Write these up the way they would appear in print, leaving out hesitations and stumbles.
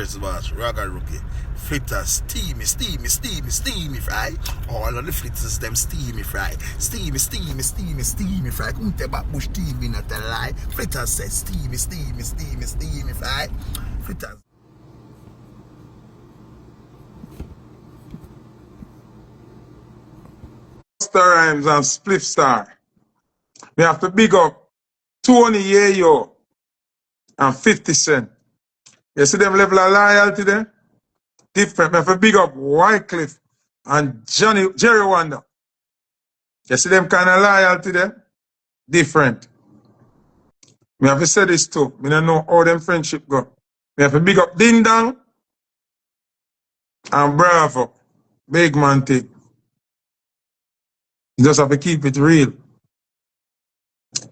first watch, Raga Rookie. Fritters, steamy fry. All of the fritters, them steamy fry. Steamy fry. Couldn't tell about bush TV, not a lie. Fritters says steamy fry. Fritters. Star Rhymes and Spliff Star. We have to big up Tony Yayo and 50 Cent. You see them level of loyalty there? Different. We have to big up Wycliffe and Jerry Wonder. You see them kind of loyalty there? Different. We have to say this too. We don't know how them friendship go. We have to big up Ding Dong and Bravo. Big man thing. You just have to keep it real.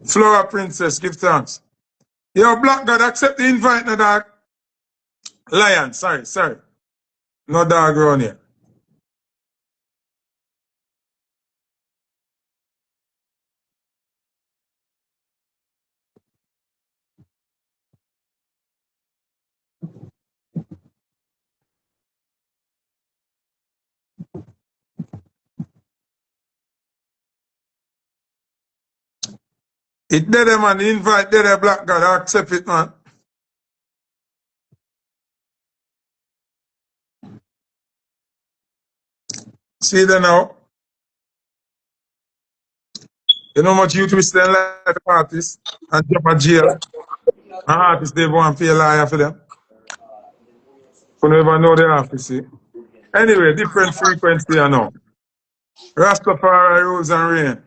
Flora Princess, give thanks. Yo, Black God, accept the invite, no dog. Lion, sorry. No dog around here. It dead, man. The invite dead, Black God. I accept it, man. See there now. You know how much you twist their life artists and jump a jail. And artists, they want to pay a liar for them. You never know the office, see. Anyway, different frequency, you know. Rastafari rules and reign.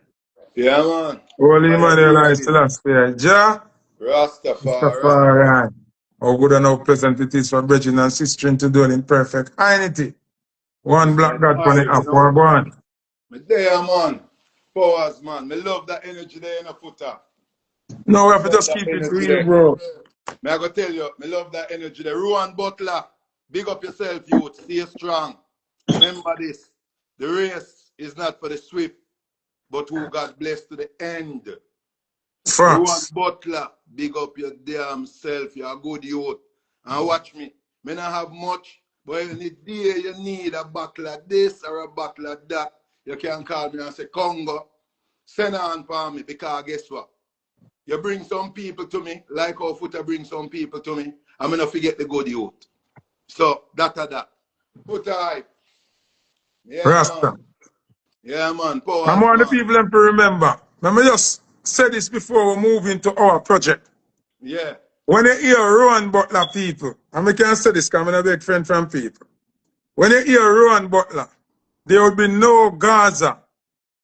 Yeah, man. Holy Emmanuel I Celestia. Ja. Rastafari. How good and how pleasant it is for brethren and sisters to dwell in perfect unity. One Black God for the app. One. Me there, man. Powers, man. Me love that energy there in the Foota. No, we have to just keep it real, bro. Me I go tell you, me love that energy there. Ruan Butler, big up yourself, youth. Stay strong. Remember this. The race is not for the swift, but who God bless to the end. Ruan Butler, big up your damn self. You're a good youth. And watch me. Me not have much, but any day you need a bottle of this or a bottle of that, you can call me and say, Congo, send on for me, because guess what? You bring some people to me, like how Foota bring some people to me, I'm going to forget the good youth. So, that. Foota hype. Yeah, Rasta. man. Yeah, man. Powers, I want the man. people to remember. Let me just say this before we move into our project. Yeah. When you hear Rowan Butler people, and I can say this because I'm a big friend from people. When you hear Rowan Butler, there would be no Gaza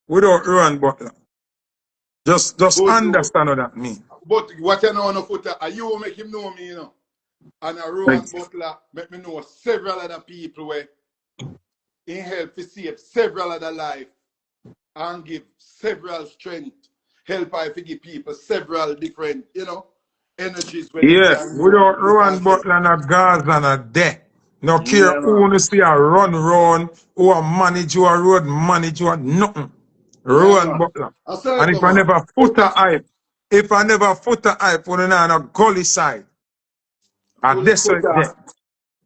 without Rowan Butler. Just understand what that means. But what you know on the Foota, you make him know me, you know. And a Rowan Butler make me know several other people where he help to save several other lives and give several strength. Help I give people several different, energies. Yes, without Rowan Butler and a Gaza and a death. No care who you see a run, who a manage you, a road manage you, nothing. Rowan Butler. And if I never Foota hype, when you're on a gully side, a desert death.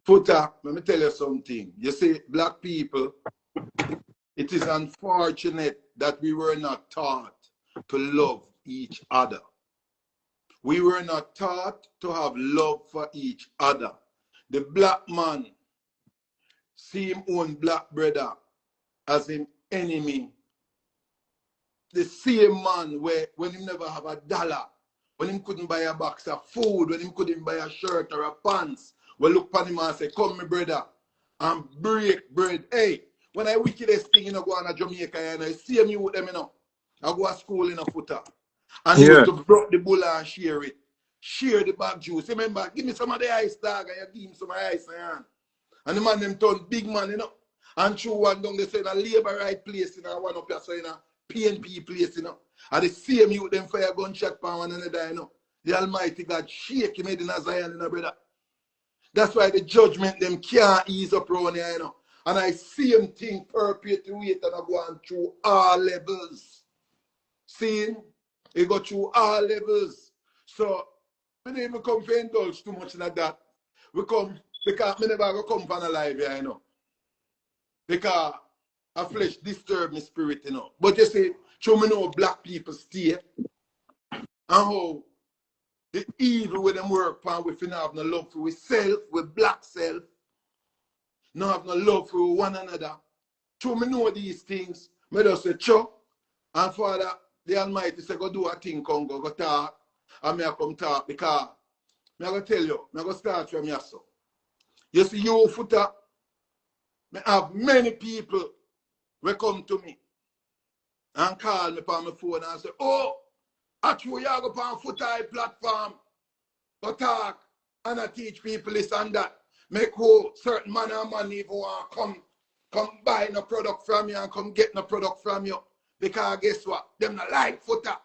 Foota, let me tell you something. You see, black people, it is unfortunate that we were not taught to love each other. We were not taught to have love for each other. The black man see him own black brother as an enemy. The same man where when he never have a dollar, when he couldn't buy a box of food, when he couldn't buy a shirt or a pants, we look upon him and say, come my brother, and break bread. Hey, when I wickedest thing, go on to Jamaica, and I see him with them, I go to school in a Foota. And he used to broke the bull and share it. Share the bag juice. Remember, give me some of the ice, dog, and you give him some ice. And the man them turn big man, And through one down, they say in a labor right place, one up here, so in a PNP place, And the same youth them fire gunshot for one another, The Almighty God shake him in a Zion, brother. That's why the judgment them can't ease up around here, And I see him thing perpetuate and I go on through all levels. See? It go through all levels. So, we don't even come to indulge too much like that. We come Because me never go come from a live here, you know. Because a flesh disturb my spirit, you know. But you see, show me know black people stay and how the evil with them work pan we finna have no love for self, with black self, no have no love for one another. Show me know these things. Me just say, Cho, and Father, the Almighty say, go do a thing, come go talk. And me I come talk because me I go tell you, me I go start from here, so. You see, you, Foota, me have many people will come to me and call me on my phone and say, oh, actually, you go on Foota platform, go talk, and I teach people this and that. Make who certain man and money who want come buy no product from you and come get no product from you. Because guess what? Them not like Foota.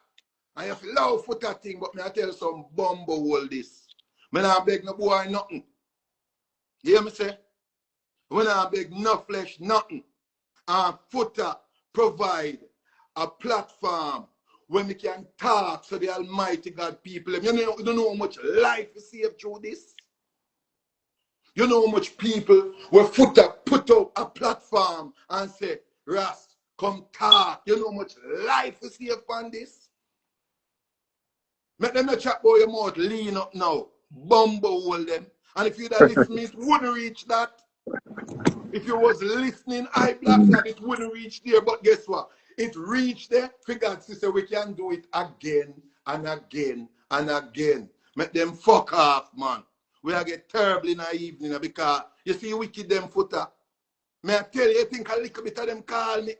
And you feel love Foota thing, but me I tell you some bumbo all this. Me not beg no boy nothing. You hear me say? When I beg no flesh, nothing. And Foota provide a platform where we can talk to the Almighty God people. You don't know how much life is saved through this. You know how much people where Foota put up a platform and say, Ras, come talk. You know how much life is saved on this. Make them not chat about your mouth, lean up now. Bumble hold them. And if you that listen, it wouldn't reach that. If you was listening, I Black Flag, it wouldn't reach there. But guess what? It reached there. For God's sister, we can do it again and again and again. Make them fuck off, man. We are get terrible in the evening because you see wicked them Foota. May I tell you, I think a little bit of them call me.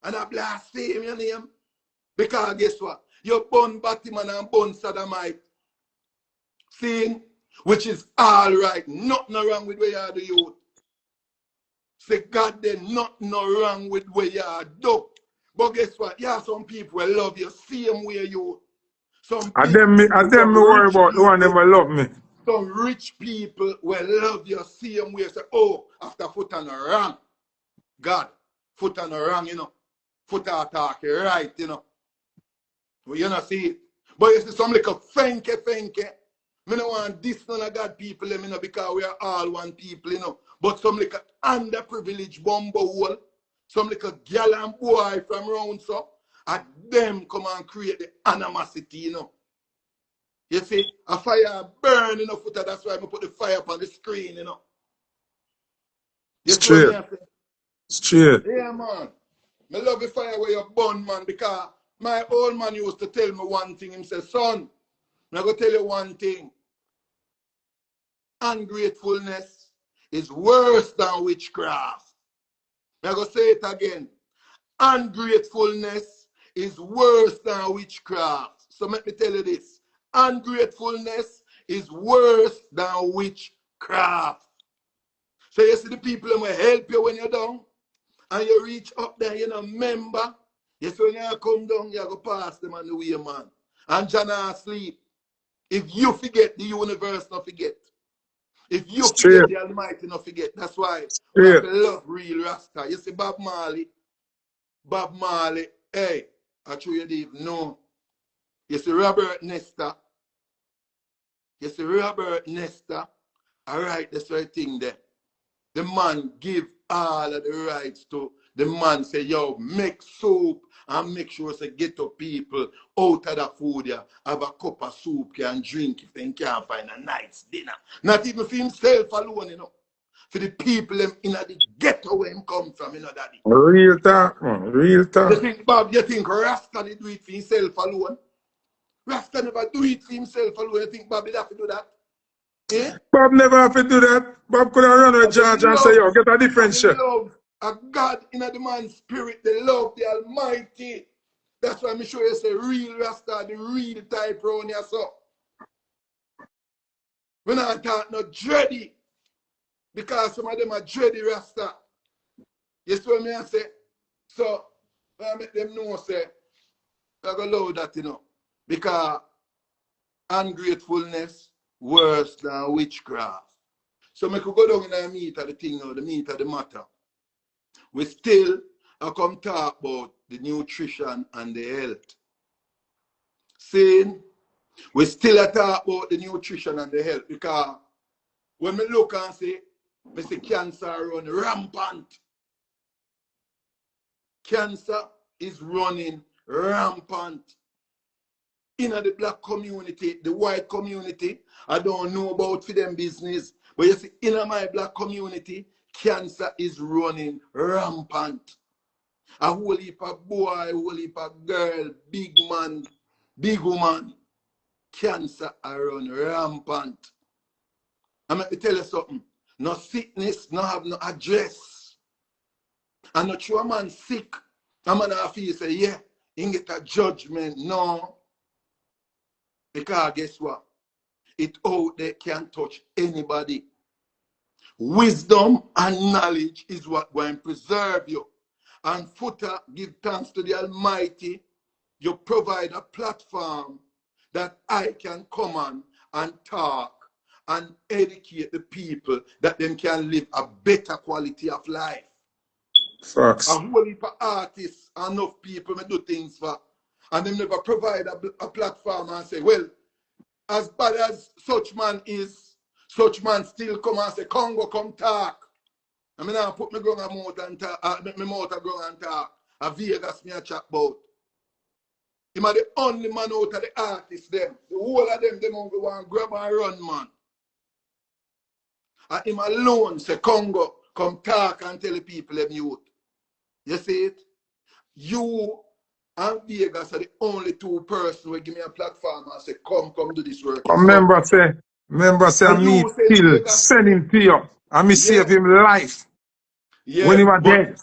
And I blaspheme your name. Because guess what? You born Batman and born Sodomite. Seeing? Which is all right. Nothing wrong with where you are the youth. Say, God, there's nothing wrong with where you are do. But guess what? You have some people will love you same way you. Some I people, them me worry about the one them will love me. some rich people will love you same way. Say, oh, after Foota no wrong. God, Foota no wrong, you know. Foota talk right, you know. Well, you know, see it. But you see some little fenke. Me no want this none of God people, you know, because we are all one people, you know. But some little underprivileged bumbo hole, some little girl and boy from round so, and them come and create the animosity, you know. You see, a fire burn in the Foota, that's why I put the fire up on the screen, you know. You see what I say? Straight. Yeah, man. I love the fire where you burn, man, because my old man used to tell me one thing. He said, son, I'm going to tell you one thing. Ungratefulness is worse than witchcraft. I'm going to say it again. Ungratefulness is worse than witchcraft. So let me tell you this. Ungratefulness is worse than witchcraft. So you see the people who will help you when you're down. And you reach up there, you know, member. You see when you come down, you go past them on the way, man. And John asleep. If you forget, the universe not forget. If you forget, the Almighty not forget. That's why we have to love real Rasta. You see Bob Marley, hey, I true you didn't even know. You see Robert Nesta. All right, that's right thing there. The man give all of the rights to the man say, yo, make soup and make sure say get up people out of the food here, have a cup of soup and drink if they can't find a nice dinner. Not even for himself alone, you know. For the people in the ghetto where him come from, you know, daddy. Real talk, man. Real talk. You think, Bob, you think Rasta did do it for himself alone? Rasta never do it for himself alone. You think Bob did have to do that? Eh? Bob never have to do that. Bob could have run with George and say, yo, get a different shit. Love a God in the man's spirit, the love, the Almighty. That's why I'm sure you say real Rasta, the real type around here, so. When I talk no dready, because some of them are dready Rasta. You see what I say? So, I make them know, say, I go love that, you know. Because ungratefulness worse than witchcraft. So I could go down in the meat of the thing now, the meat of the matter. We still come talk about the nutrition and the health. Saying, we still talk about the nutrition and the health because When me look and say cancer run rampant. Cancer is running rampant. In the black community, the white community, I don't know about for them business, but you see, in my black community, cancer is running rampant. A whole heap of boy, a whole heap of girl, big man, big woman, cancer are run rampant. I'm going to tell you something. No sickness, no have no address. And not sure a man sick. A man have to say, yeah, he get a judgment. No. Because guess what? It out there can touch anybody. Wisdom and knowledge is what going to preserve you. And Foota, give thanks to the Almighty, you provide a platform that I can come on and talk and educate the people that them can live a better quality of life. Facts. A whole heap of artists, enough people may do things for, and them never provide a platform and say, well, as bad as such man is, such man still come and say, Congo, come talk. I mean, I put my gun and mouth and talk, my mouth and gun and talk. A Vegas me a chat about. Him are the only man out of the artists them. The whole of them only want to grab and run, man. And him alone say, Congo, come talk and tell the people them youth. You see it? You and Vegas are the only two persons who give me a platform and say, come do this work. Remember say And me you say still Vegas, send him to you. And me yeah, save him life when yeah, he was but dead.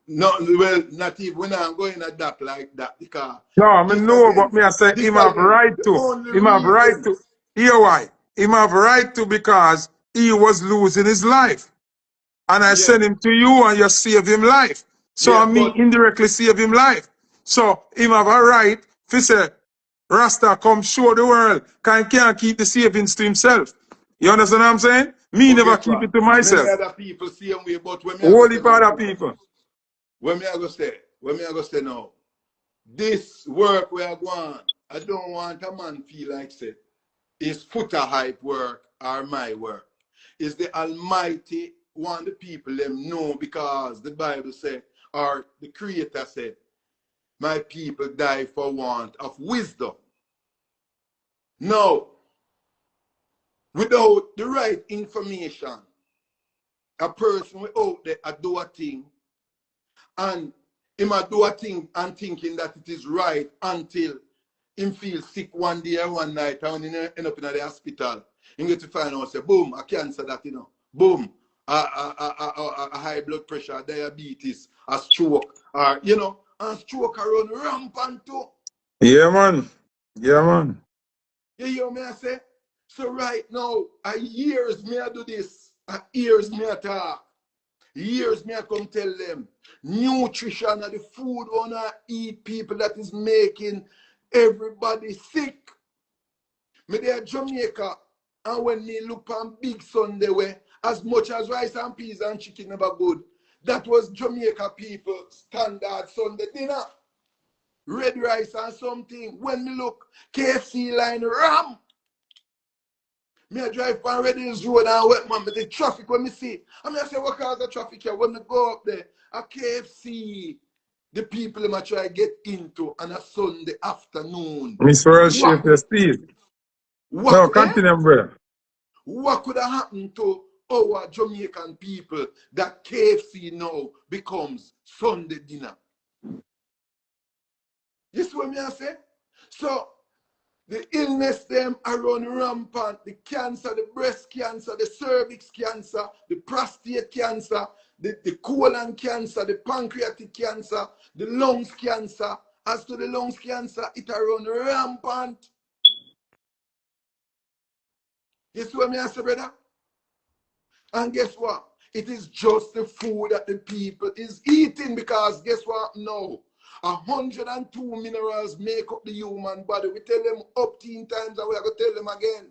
no, well, not even when I'm going at that like that because No, I mean no, but me I say this him have again, right the to. only Him have right reason, to. Hear why? Him have right to because he was losing his life. And I yeah, send him to you and you save him life. So yeah, I me but indirectly save him life. So him have a right to say, Rasta come show the world. Can't keep the savings to himself. You understand what I'm saying? Me never guess keep what? it to Many myself. other people see me, but when me I go Only say for now, other people. when me I go say now, this work we are going, I don't want a man feel like say, is Foota hype work or my work? Is the Almighty want the people them know because the Bible said, or the Creator said, my people die for want of wisdom. Now, without the right information, a person will out there do a thing and he might do a thing and thinking that it is right until him feel sick one day or one night and he end up in the hospital. He get to find out say, boom, a cancer that, boom, a high blood pressure, diabetes, a stroke, or, and stroke are run rampant too. Yeah, man. Yeah, man. You hear me I say? So right now, years me I do this, years me I talk. Years me I come tell them, nutrition are the food wanna eat people that is making everybody sick. Me there Jamaica, and when me look on Big Sunday where as much as rice and peas and chicken never good, that was Jamaica people standard Sunday dinner. Red rice and something. When me look, KFC line ram. Me I drive on Red Hills Road and wet man, but the traffic when me see. I mean I say what cause the traffic here when me go up there. A KFC, the people them I try get into on a Sunday afternoon. Miss World What Shape, you could Steve. what No, could continue, bro. what could have happened to our Jamaican people that KFC now becomes Sunday dinner? You see what me I say? So the illness them are run rampant. The cancer, the breast cancer, the cervix cancer, the prostate cancer, the colon cancer, the pancreatic cancer, the lungs cancer. As to the lungs cancer, it are run rampant. You see what me I say, brother? And guess what? It is just the food that the people is eating because guess what? No. 102 minerals make up the human body. We tell them up 10 times and we are going to tell them again.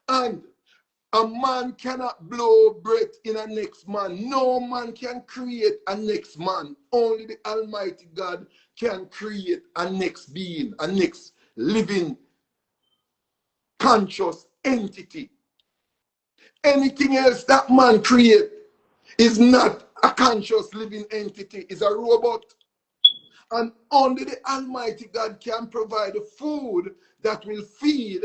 And a man cannot blow breath in a next man. No man can create a next man. Only the Almighty God can create a next being, a next living, conscious entity. Anything else that man create is not a conscious living entity, it's a robot. And only the Almighty God can provide the food that will feed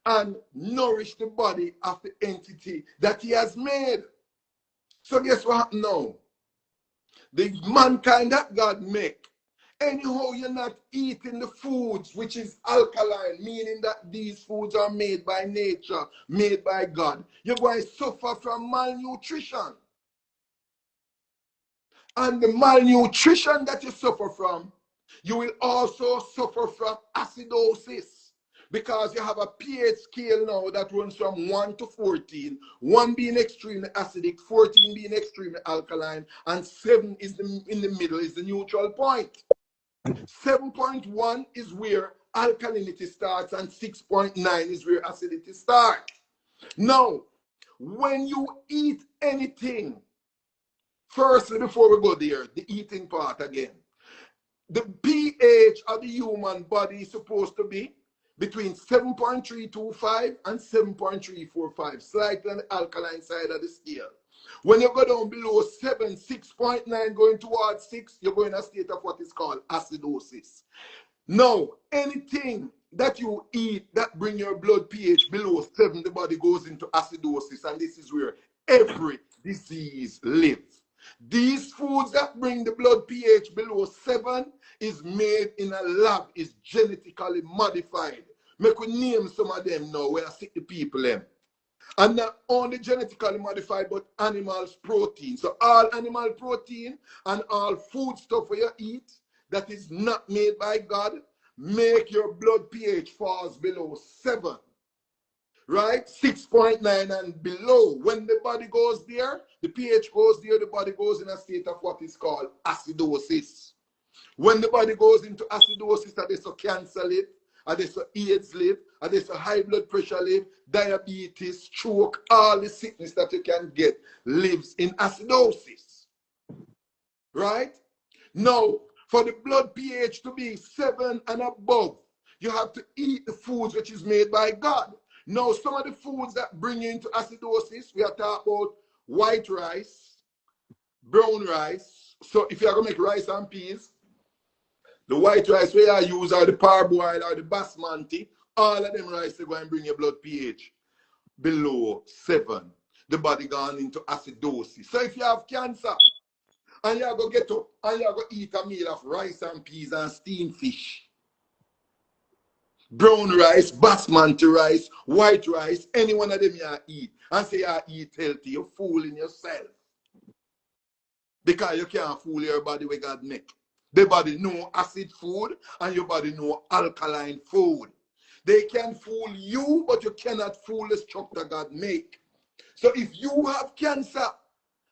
and nourish the body of the entity that he has made. So guess what now? The mankind that God make, anyhow you're not eating the foods which is alkaline, meaning that these foods are made by nature, made by God, you're going to suffer from malnutrition. And the malnutrition that you suffer from, you will also suffer from acidosis, because you have a pH scale now that runs from 1 to 14, 1 being extremely acidic, 14 being extremely alkaline, and 7 is in the middle, is the neutral point. 7.1 is where alkalinity starts, and 6.9 is where acidity starts. Now, when you eat anything, firstly, before we go there, the eating part again, the pH of the human body is supposed to be between 7.325 and 7.345, slightly on the alkaline side of the scale. When you go down below 7, 6.9 going towards 6, you're going in a state of what is called acidosis. Now, anything that you eat that bring your blood pH below 7, the body goes into acidosis, and this is where every disease lives. These foods that bring the blood pH below 7 is made in a lab, is genetically modified. Make we name some of them now where I see the people them. And not only genetically modified, but animals protein. So all animal protein and all food stuff where you eat that is not made by God make your blood pH falls below 7. Right? 6.9 and below. When the body goes there, the pH goes there, the body goes in a state of what is called acidosis. When the body goes into acidosis, there's a cancer live, there's a AIDS live, there's a high blood pressure live, diabetes, stroke, all the sickness that you can get lives in acidosis. Right? Now, for the blood pH to be 7 and above, you have to eat the foods which is made by God. Now, some of the foods that bring you into acidosis, we are talking about white rice, brown rice. So if you are going to make rice and peas, the white rice we are use are the parboiled or the basmati, all of them rice are going to bring your blood pH below 7. The body gone into acidosis. So if you have cancer, and you are going to get up and you are going to eat a meal of rice and peas and steamed fish, brown rice, basmati rice, white rice, any one of them you eat, and say you eat healthy, you're fooling yourself. Because you can't fool your body with God make. The body know acid food and your body know alkaline food. They can fool you, but you cannot fool the structure God make. So if you have cancer,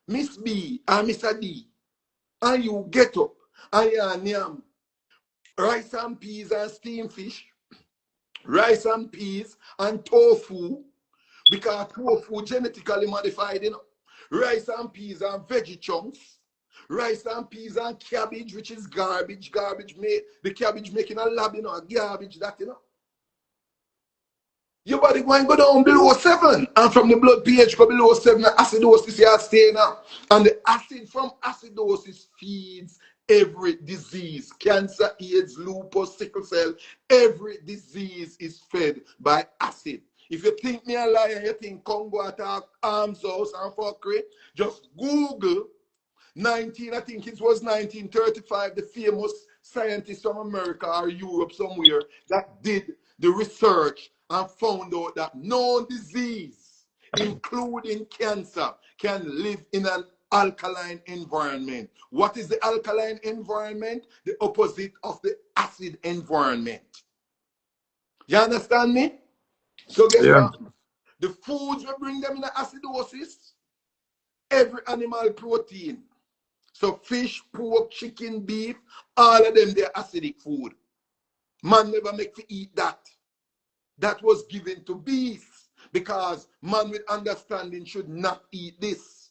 Miss B and Mr. D, and you get up and you yam rice and peas and steamed fish, rice and peas and tofu, because tofu genetically modified, you know. Rice and peas and veggie chunks, rice and peas and cabbage, which is garbage made, the cabbage making a lab, you know, garbage that, you know. Your body going to go down below 7, and from the blood pH go below 7, the acidosis you are staying up. And the acid from acidosis feeds every disease. Cancer, AIDS, lupus, sickle cell, every disease is fed by acid. If you think me a liar, you think Congo attack, arms house and fuckery, just Google I think it was 1935, the famous scientist from America or Europe somewhere that did the research and found out that no disease, including cancer, can live in an alkaline environment. What is the alkaline environment? The opposite of the acid environment. You understand me? So guess what? The foods will bring them in the acidosis. Every animal protein. So fish, pork, chicken, beef, all of them, they're acidic food. Man never make to eat that. That was given to beasts because man with understanding should not eat this.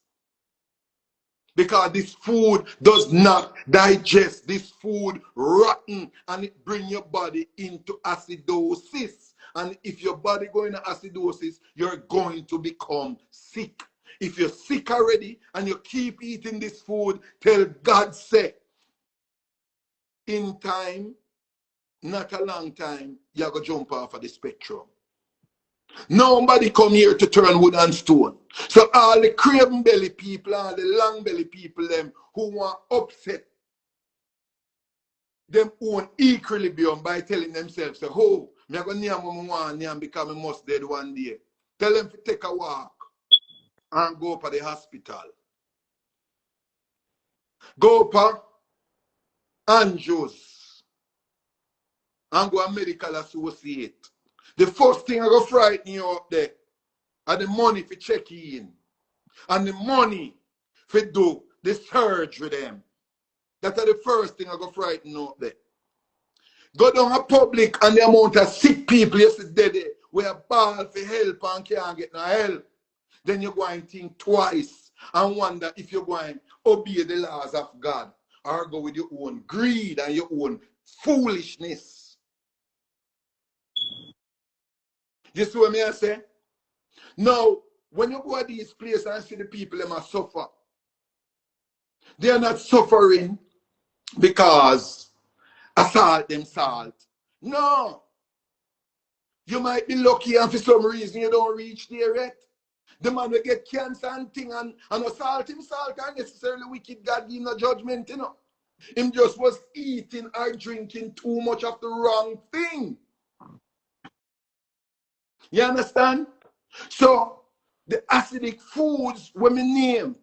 Because this food does not digest. This food rotten and it bring your body into acidosis. And if your body going to acidosis, you're going to become sick. If you're sick already and you keep eating this food, tell God say, in time, not a long time, you're going to jump off of the spectrum. Nobody come here to turn wood and stone. So all the craven belly people, all the long belly people, them who want upset them own equilibrium by telling themselves, oh, I'm going to name what I want name because I must dead one day. Tell them to take a walk and go to the hospital. Go to Andrews and go a medical associate. The first thing I go frighten you up there are the money for check in and the money for do the surgery them. That's the first thing I go frighten you up there. Go down a public and the amount of sick people you see dead there where ball for help and can't get no help. Then you go and think twice and wonder if you're going to obey the laws of God or go with your own greed and your own foolishness. You see what I say? Now, when you go to these places and see the people them are suffer, they are not suffering because assault them salt. No. You might be lucky and for some reason you don't reach there yet. The man will get cancer and thing and assault him salt and necessarily wicked God give no judgment, you know. Him just was eating or drinking too much of the wrong thing. You understand? So the acidic foods when we name,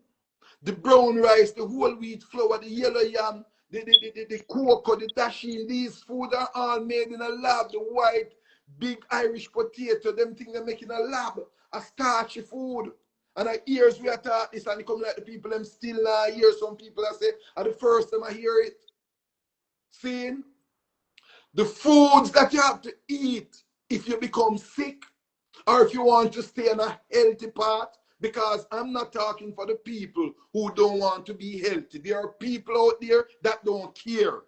the brown rice, the whole wheat flour, the yellow yam, the cocoa, the dasheen, these foods are all made in a lab. The white, big Irish potato, them things they make in a lab, a starchy food. And I hears we are taught this and it come like the people them still hear some people that say, at the first time I hear it. Seeing the foods that you have to eat if you become sick or if you want to stay on a healthy path, because I'm not talking for the people who don't want to be healthy. There are people out there that don't care.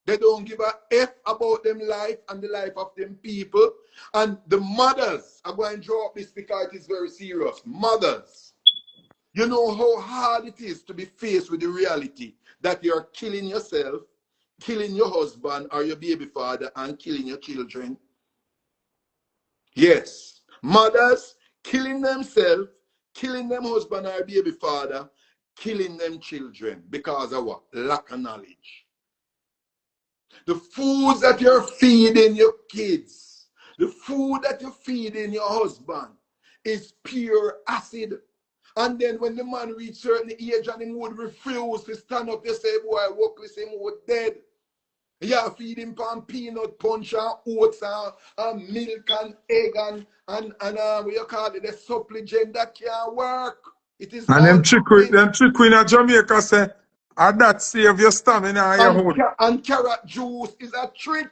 They don't give a F about them life and the life of them people. And the mothers, I'm going to draw up this because it is very serious. Mothers, you know how hard it is to be faced with the reality that you're killing yourself, killing your husband or your baby father, and killing your children. Yes, mothers killing themselves, killing them husband or baby father, killing them children because of what? Lack of knowledge. The foods that you're feeding your kids, the food that you're feeding your husband is pure acid. And then when the man reach certain age and he would refuse to stand up, you say, boy, walk with him, would dead. You feed him pan peanut punch and oats and milk and egg and what you call it, the supplement that can't work. It is And all them trick in Jamaica say, and that save your stamina and your hood. and carrot juice is a trick.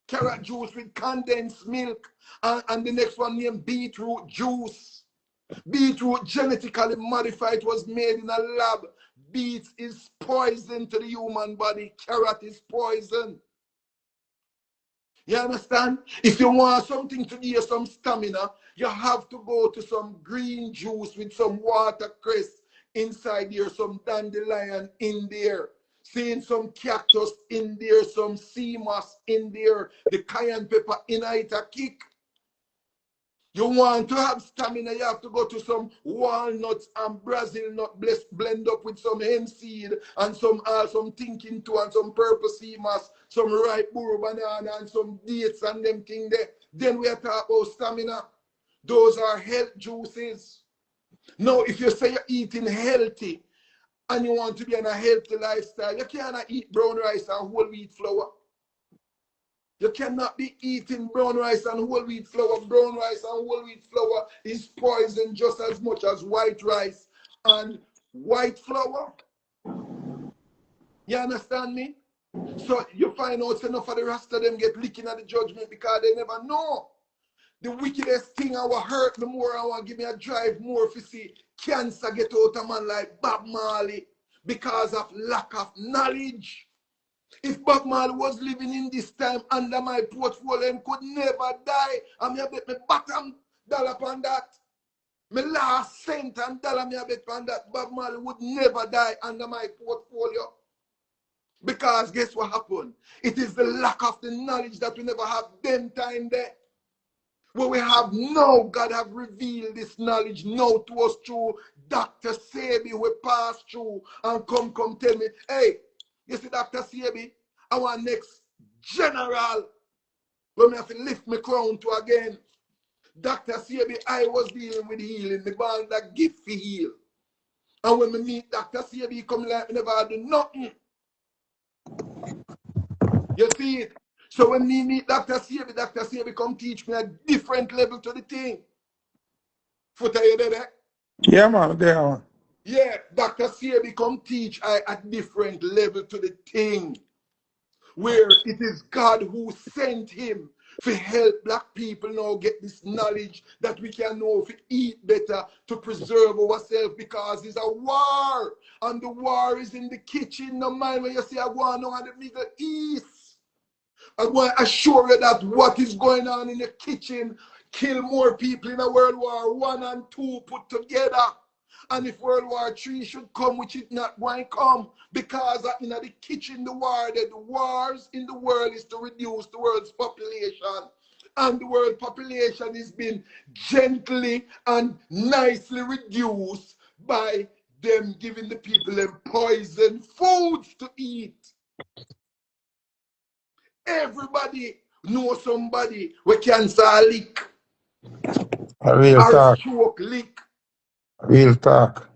Carrot juice with condensed milk. And the next one named beetroot juice. Beetroot genetically modified was made in a lab. Beets is poison to the human body. Carrot is poison. You understand? If you want something to give you some stamina, you have to go to some green juice with some watercress inside there, some dandelion in there, seeing some cactus in there, some sea moss in there, the cayenne pepper in it a kick. You want to have stamina, you have to go to some walnuts and Brazil nut blend up with some hemp seed and some thinking too and some purple sea moss, some ripe burro banana and some dates and them thing there. Then we are talking about stamina. Those are health juices. Now, if you say you're eating healthy and you want to be on a healthy lifestyle, you cannot eat brown rice and whole wheat flour. You cannot be eating brown rice and whole wheat flour. Brown rice and whole wheat flour is poison just as much as white rice and white flour. You understand me? So you find out enough of the rest of them get licking at the judgment because they never know. The wickedest thing I will hurt me more, I want to give me a drive more if you see cancer get out of a man like Bob Marley because of lack of knowledge. If Bob Marley was living in this time under my portfolio, he could never die. And me bet my bottom dollar on that. My last cent and dollar me bet on that. Bob Marley would never die under my portfolio. Because guess what happened? It is the lack of the knowledge that we never have them time there. What we have now, God have revealed this knowledge now to us through Dr. Sebi, who passed through and come tell me, hey, you see Dr. Sebi, I want next general, when I have to lift my crown to again. Dr. Sebi, I was dealing with healing, the band that gift for heal. And when we meet Dr. Sebi, he come like me never do nothing. You see it? So when me meet Dr. Sebi come teach me a different level to the thing. Foota, you there? Yeah, man, there, man. Yeah, Dr. Sebi come teach I a different level to the thing. Where it is God who sent him to help black people now get this knowledge that we can know to eat better, to preserve ourselves, because it's a war. And the war is in the kitchen. No mind when you see I go on now in the Middle East. I want to assure you that what is going on in the kitchen kill more people in a World War I and II put together. And if World War III should come, which it not going to come, because in the kitchen, the wars in the world is to reduce the world's population. And the world population is being gently and nicely reduced by them giving the people them poison foods to eat. Everybody knows somebody with cancer lick A real or talk. stroke lick. Real talk.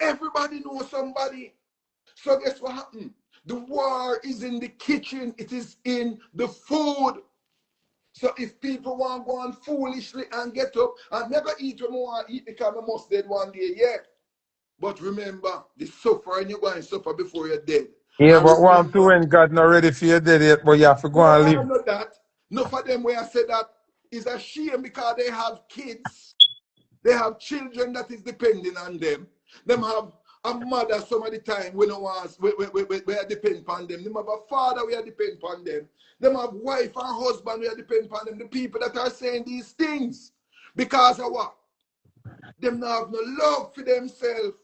Everybody knows somebody. So guess what happened? The war is in the kitchen. It is in the food. So if people want to go on foolishly and get up and never eat when they want to eat because they must dead one day, yeah. But remember, the suffering you're going to suffer before you're dead. Yeah, And but one to remember, when God not ready for you dead yet, but you have to go no, and I live. know that. Enough of them where I said that is a shame because they have kids. They have children that is depending on them. Them have a mother some of the time we don't want we are depend upon them. Them have a father we are depend upon them. Them have wife and husband we are depend upon them. The people that are saying these things because of what? Them not have no love for themselves.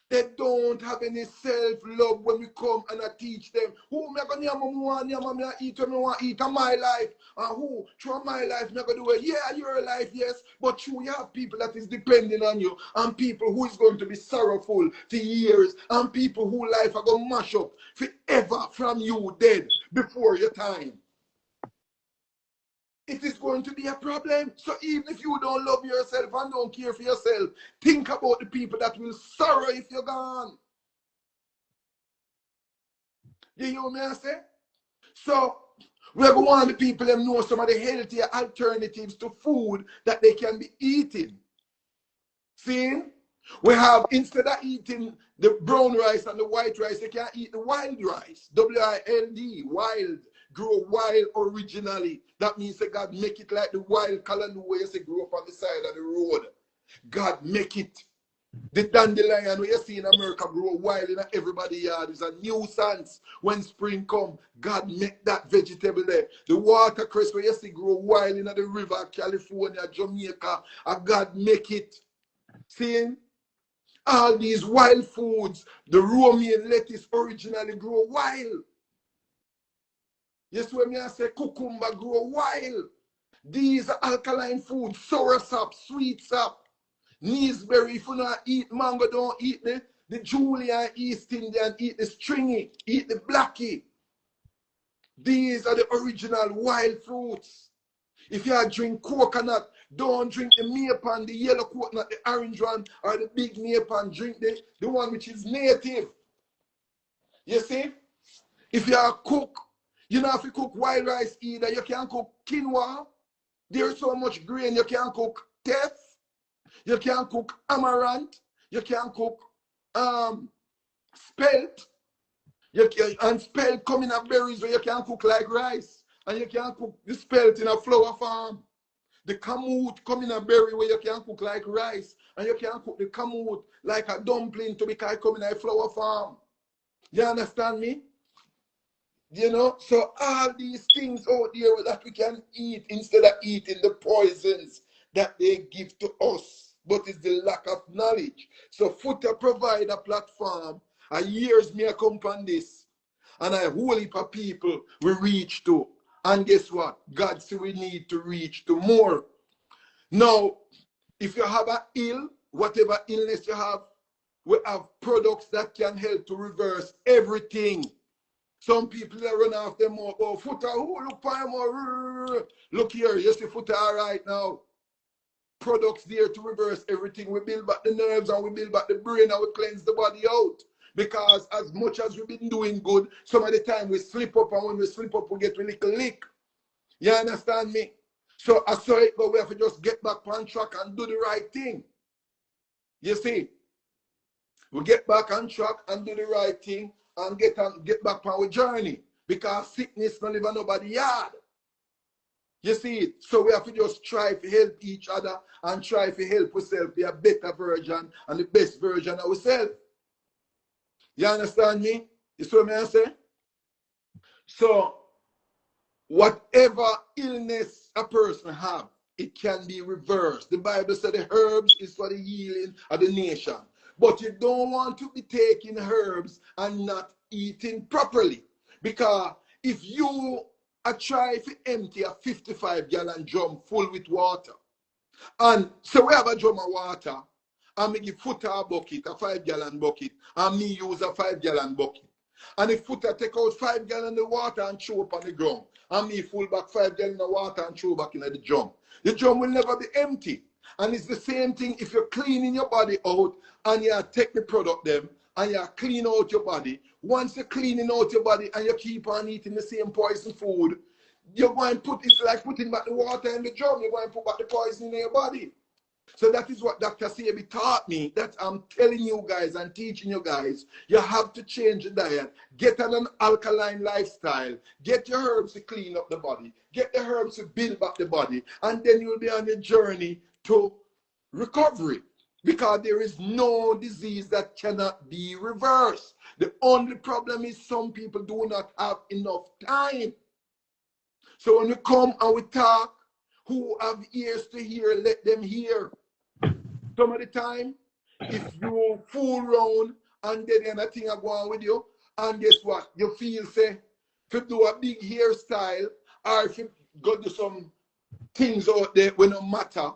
They don't have any self-love when we come and I teach them. Who me gonna eat when I want to eat in my life? And who through my life me gonna do it? Yeah, your life, yes. But true, you have people that is depending on you, and people who is going to be sorrowful for years, and people who life are gonna mash up forever from you dead before your time. It is going to be a problem. So even if you don't love yourself and don't care for yourself, think about the people that will sorrow if you're gone. You hear me I say? So we're going to want the people to know some of the healthier alternatives to food that they can be eating. See? We have, instead of eating the brown rice and the white rice, they can eat the wild rice. W-I-L-D, wild. Grow wild originally. That means that God make it like the wild calendar where you say grow up on the side of the road. God make it. The dandelion we you see in America grow wild in everybody's yard is a nuisance. When spring come, God make that vegetable there. The watercress where you see grow wild in the river, California, Jamaica, and God make it. See? All these wild foods, the romaine lettuce originally grow wild. Yes, when I say cucumber grow wild. These are alkaline foods, sour sap, sweet sap. Neesberry, if you not eat mango, don't eat the Julian East Indian, eat the stringy, eat the blackie. These are the original wild fruits. If you drink coconut, don't drink the maple, the yellow coconut, the orange one, or the big maple. Drink the one which is native. You see? If you are cook, you know if you cook wild rice either, you can cook quinoa. There's so much grain, you can cook teff. You can cook amaranth. You can cook spelt. And spelt come in a berries where you can cook like rice. And you can cook the spelt in a flour farm. The kamut come in a berry where you can cook like rice. And you can cook the kamut like a dumpling to be come in a flour farm. You understand me? You know, so all these things out there that we can eat instead of eating the poisons that they give to us, but it's the lack of knowledge. So Foota provide a platform. And years me I come on this, and a whole heap of people we reach to. And guess what? God say we need to reach to more. Now, if you have a ill, whatever illness you have, we have products that can help to reverse everything. Some people that run off them more, oh, Foota, who look for more? Look here, you see Foota all right now. Products there to reverse everything. We build back the nerves and we build back the brain and we cleanse the body out. Because as much as we've been doing good, some of the time we slip up, and when we slip up, we get a little lick. You understand me? So I saw it, but we have to just get back on track and do the right thing. You see? We get back on track and do the right thing and get back on our journey. Because sickness don't live on nobody's yard. You see it? So we have to just try to help each other and try to help ourselves be a better version and the best version of ourselves. You understand me? You see what I say? So, whatever illness a person have, it can be reversed. The Bible said the herbs is for the healing of the nation. But you don't want to be taking herbs and not eating properly. Because if you are trying to empty a 55-gallon drum full with water, and so we have a drum of water, and me give Foota a bucket, a 5-gallon bucket, and me use a 5-gallon bucket. And if Foota take out 5 gallons of water and throw up on the ground, and me full back 5 gallons of water and throw back in the drum will never be empty. And it's the same thing if you're cleaning your body out and you take the product them and you clean out your body. Once you're cleaning out your body and you keep on eating the same poison food, you're going to put, it's like putting back the water in the drum, you're going to put back the poison in your body. So that is what Dr. Sebi taught me, that I'm telling you guys and teaching you guys. You have to change the diet. Get on an alkaline lifestyle. Get your herbs to clean up the body. Get the herbs to build back the body. And then you'll be on a journey to recovery. Because there is no disease that cannot be reversed. The only problem is some people do not have enough time. So when we come and we talk, who have ears to hear, let them hear. Some of the time, if you fool around and then anything are going with you, and guess what? You feel, say, to do a big hairstyle, or if you go do some things out there when no matter,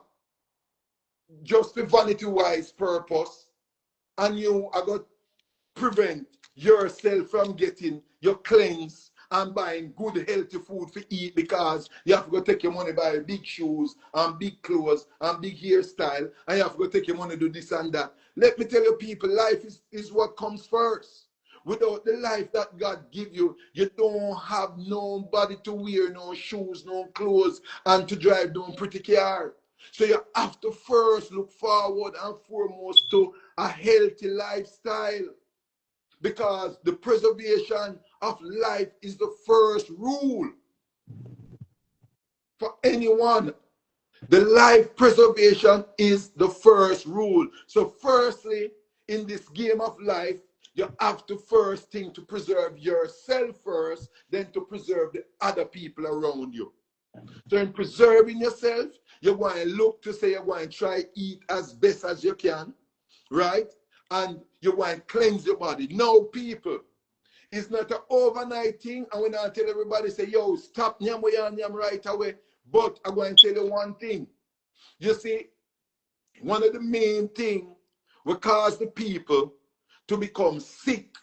just for vanity-wise purpose, and you are going to prevent yourself from getting your cleanse and buying good healthy food to eat, because you have to go take your money buy big shoes and big clothes and big hairstyle, and you have to go take your money do this and that. Let me tell you people, life is what comes first. Without the life that God give you, you don't have nobody to wear, no shoes, no clothes, and to drive down pretty car. So you have to first look forward and foremost to a healthy lifestyle. Because the preservation of life is the first rule for anyone. The life preservation is the first rule. So firstly, in this game of life, you have to first think to preserve yourself first, then to preserve the other people around you. So in preserving yourself, you're going to look to say you're going to try eat as best as you can, right? And you want to cleanse your body. No, people, it's not an overnight thing. And when I tell everybody, say, yo, stop nyam right away. But I'm going to tell you one thing. You see, one of the main things will cause the people to become sick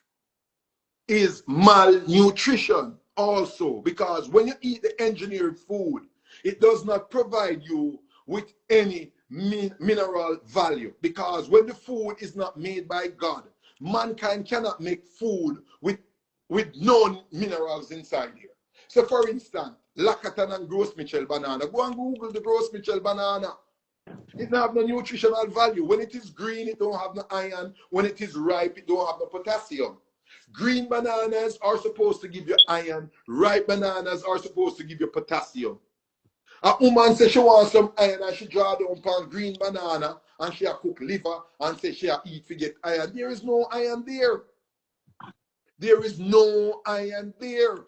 is malnutrition also. Because when you eat the engineered food, it does not provide you with any mineral value, because when the food is not made by God, mankind cannot make food with no minerals inside here. So for instance, Lakatan and Gross Mitchell banana, go and Google the Gross Mitchell banana. It don't have no nutritional value. When it is green, it don't have no iron. When it is ripe, it don't have no potassium. Green bananas are supposed to give you iron. Ripe bananas are supposed to give you potassium. A woman says she wants some iron and she draw down upon green banana and she a cook liver and say she a eat to get iron. There is no iron there. There is no iron there.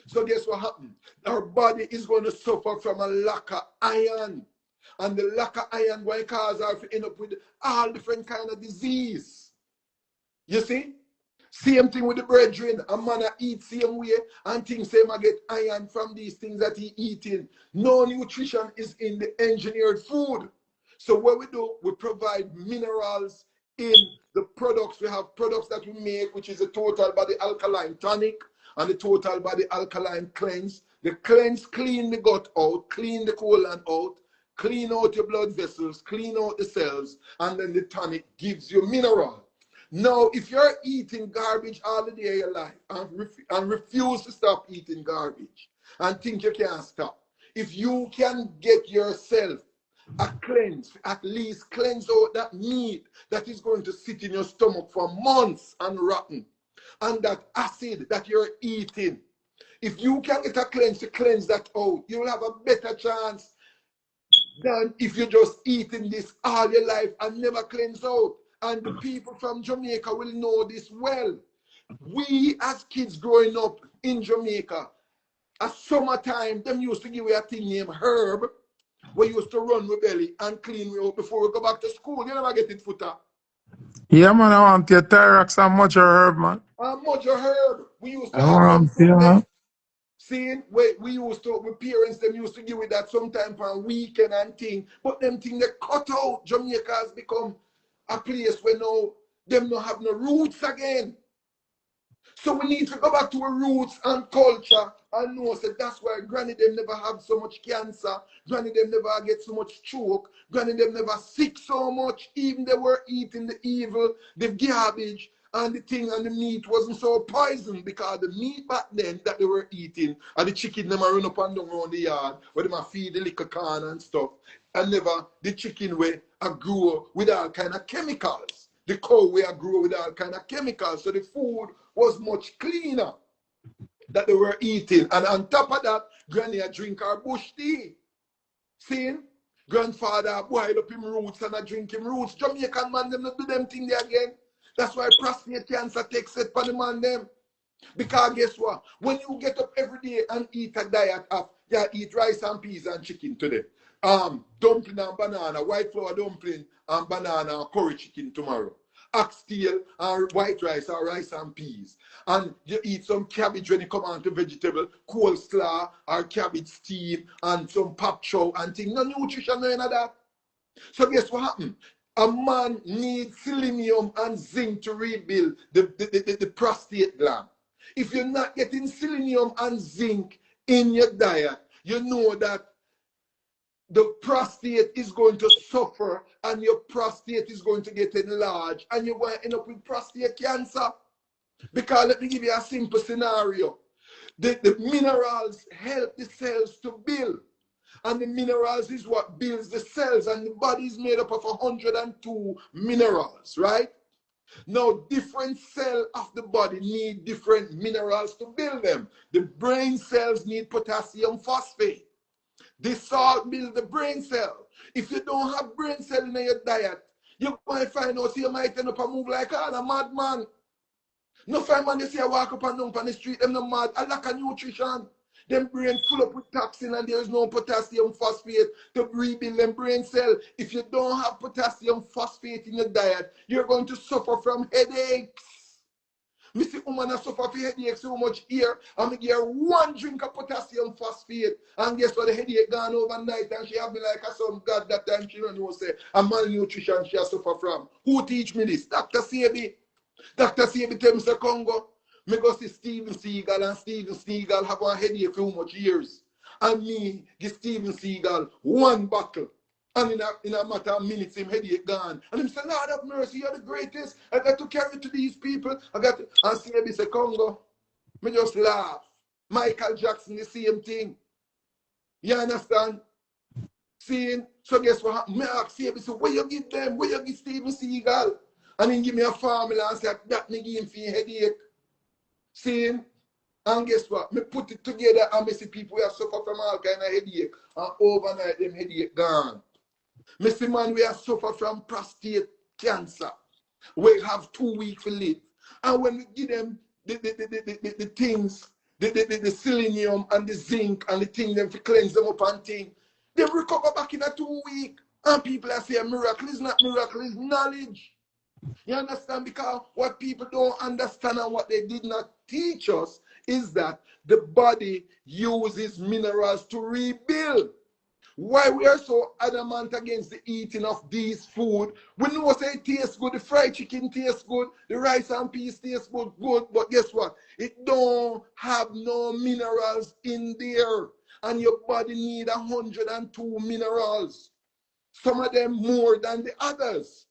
So guess what happened? Our body is going to suffer from a lack of iron. And the lack of iron will cause us to end up with all different kind of disease. You see? Same thing with the brethren. A man eat same way and things same I get iron from these things that he eating. No nutrition is in the engineered food. So what we do, we provide minerals in the products. We have products that we make, which is the total body alkaline tonic and the total body alkaline cleanse. The cleanse clean the gut out, clean the colon out, clean out your blood vessels, clean out the cells, and then the tonic gives you mineral. Now, if you're eating garbage all the day of your life and refuse to stop eating garbage and think you can't stop, if you can get yourself a cleanse, at least cleanse out that meat that is going to sit in your stomach for months and rotten, and that acid that you're eating, if you can get a cleanse to cleanse that out, you'll have a better chance than if you're just eating this all your life and never cleanse out. And the people from Jamaica will know this well. We as kids growing up in Jamaica, at summertime, them used to give you a thing named herb. We used to run with belly and clean we out before we go back to school. You never get it, Foota. Yeah, man, I want your Tyrax and much herb, man. And much herb. We used to I have them want from yeah. them. Seeing we used to, with parents, them used to give it that sometime for a weekend and thing. But them thing they cut out. Jamaica has become a place where now them don't have no roots again. So we need to go back to our roots and culture and know that that's why granny them never have so much cancer, granny them never get so much stroke, granny them never sick so much, even they were eating the evil, the garbage, and the thing and the meat wasn't so poisoned because the meat back then that they were eating and the chicken them run up and down around the yard where they feed the little corn and stuff, and never the chicken where I grew with all kind of chemicals. The cow where I grew with all kind of chemicals. So the food was much cleaner that they were eating. And on top of that, granny a drink her bush tea. See? Grandfather boil up him roots and I drink him roots. Jamaican man them not do them thing there again. That's why prostate cancer takes it for the man them. Because guess what? When you get up every day and eat a diet of, you eat rice and peas and chicken today. Dumpling and banana, white flour dumpling and banana and curry chicken tomorrow. Oxtail and white rice or rice and peas. And you eat some cabbage when you come on to vegetable, coleslaw or cabbage steam and some pop chow and things. No nutrition, none of that. So guess what happened? A man needs selenium and zinc to rebuild the prostate gland. If you're not getting selenium and zinc in your diet, you know that the prostate is going to suffer and your prostate is going to get enlarged and you're going to end up with prostate cancer. Because let me give you a simple scenario. The minerals help the cells to build. And the minerals is what builds the cells. And the body is made up of 102 minerals, right? Now, different cells of the body need different minerals to build them. The brain cells need potassium phosphate. The salt builds the brain cell. If you don't have brain cell in your diet, you might find out you might end up and move like a madman. No find man you see I walk up and down on the street, them no mad. I lack of nutrition. Them brain full up with toxin and there is no potassium phosphate to rebuild them brain cell. If you don't have potassium phosphate in your diet, you're going to suffer from headaches. Me see woman suffer from headaches so much here, and me give her one drink of potassium phosphate, and guess what, the headache gone overnight, and she have me like a son God that time she don't know say a malnutrition she has suffer from. Who teach me this? Dr. Sebi. Dr. Sebi tell me say Congo. Me go see Steven Seagal, and Steven Seagal have a headache for how much years. And me give Steven Seagal one bottle. And in a matter of minutes, him headache gone. And him say, Lord have mercy, you're the greatest. I got to carry to these people. I got to, and Sebi say, Congo. Me just laugh. Michael Jackson, the same thing. You understand? Seeing, so guess what? Me ask Sebi, so where you give them? Where you give Steven Seagal? And he give me a formula and say, that me give him for headache. Seeing, and guess what? Me put it together and me see people who have suffered from all kind of headache. And overnight, them headache gone. Mr. Man, we have suffered from prostate cancer. We have 2 weeks to live. And when we give them the things, the selenium and the zinc and the thing, them to cleanse them up and thing, they recover back in a 2 weeks. And people are saying miracle is not miracle, it's knowledge. You understand? Because what people don't understand and what they did not teach us is that the body uses minerals to rebuild. Why we are so adamant against the eating of these food? We know say it tastes good, the fried chicken tastes good, the rice and peas tastes good, but guess what? It don't have no minerals in there. And your body need 102 minerals. Some of them more than the others.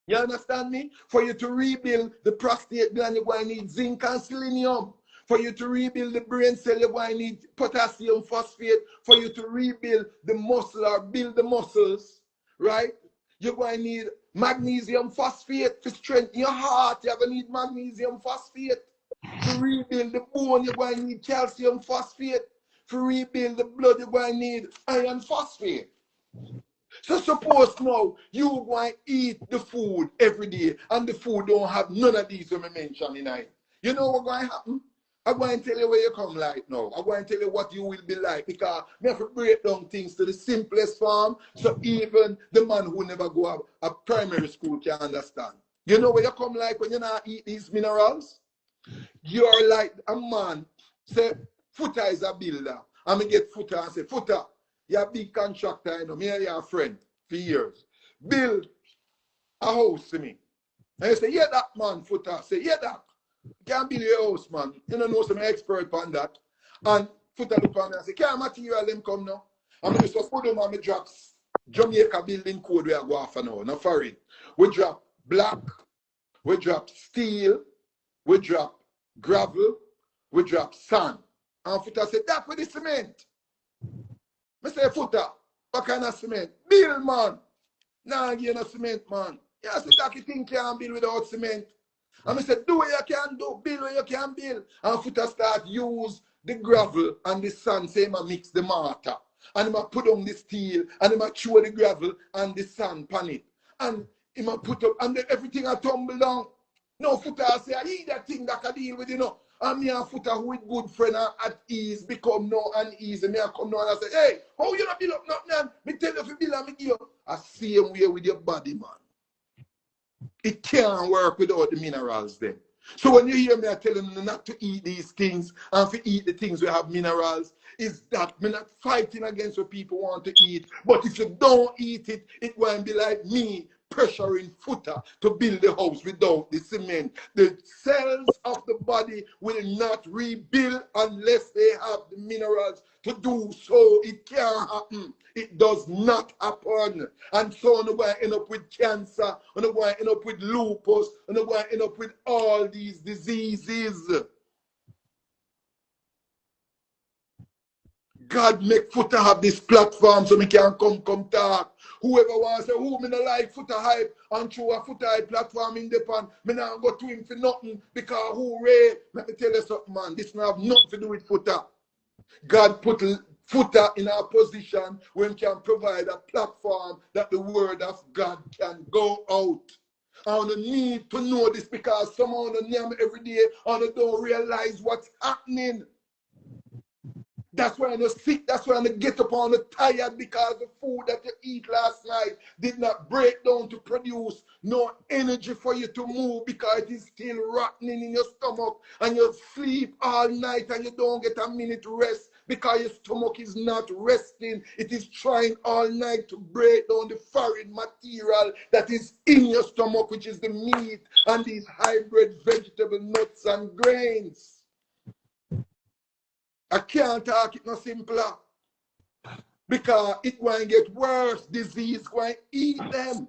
You understand me? For you to rebuild the prostate gland, you're going to need zinc and selenium. For you to rebuild the brain cell, you're going to need potassium phosphate. For you to rebuild the muscle or build the muscles, right? You're going to need magnesium phosphate to strengthen your heart. You're going to need magnesium phosphate. To rebuild the bone, you're going to need calcium phosphate. To rebuild the blood, you're going to need iron phosphate. So suppose now you want to eat the food every day and the food don't have none of these when I mention in it. You know what's going to happen? I'm going to tell you where you come like now. I'm going to tell you what you will be like because we have to break down things to the simplest form so even the man who never go a primary school can understand. You know where you come like when you not eat these minerals? You're like a man, say, Foota is a builder. I'm going to get Foota and say, Foota, you're a big contractor, you know, me and your friend for years. Build a house to me. And you say, yeah, that man, Foota. Say, yeah, that. You can't build your house, man. You don't know some expert on that. And Foota look on me and say, can material them come now? I'm going to say, put them on me drops. Jamaica building code we are going for now, not foreign. We drop black, we drop steel, we drop gravel, we drop sand. And Foota say, that for the cement. I say, Foota, what kind of cement? Build, man. Nah, give no cement, man. Yeah, so that you think you can build without cement. And I said, do what you can do, build what you can build. And Foota start use the gravel and the sand, say I mix the mortar. And I put on the steel, and I throw the gravel and the sand pan it. And I put up, and then everything I tumble down. No, Foota say, I eat that thing that I deal with, you know. And me and Foota, who is good friend at ease, become no uneasy. Me and come down and say, hey, how you not build up nothing, man? Me tell you if you build and me give you. I same way with your body, man. It can't work without the minerals then. So when you hear me telling you not to eat these things and to eat the things we have minerals, is that me not fighting against what people want to eat. But if you don't eat it, it won't be like me pressuring Foota to build the house without the cement. The cells of the body will not rebuild unless they have the minerals to do so. It can't happen. It does not happen. And so we're going to end up with cancer, and we're going to end up with lupus, and we're going to end up with all these diseases. God make Foota have this platform so me can come talk. Whoever wants to say, who me no like Foota hype and through a Foota hype platform in the pan, me not go to him for nothing because hooray. Let me tell you something, man. This not have nothing to do with Foota. God put Foota in a position where he can provide a platform that the word of God can go out. I don't need to know this because someone on name every day and they don't realize what's happening. That's why I'm sick. That's why I'm get up on the tired because the food that you eat last night did not break down to produce no energy for you to move because it is still rotting in your stomach and you sleep all night and you don't get a minute rest because your stomach is not resting. It is trying all night to break down the foreign material that is in your stomach, which is the meat and these hybrid vegetable nuts and grains. I can't talk it no simpler. Because it going to get worse. Disease going to eat them.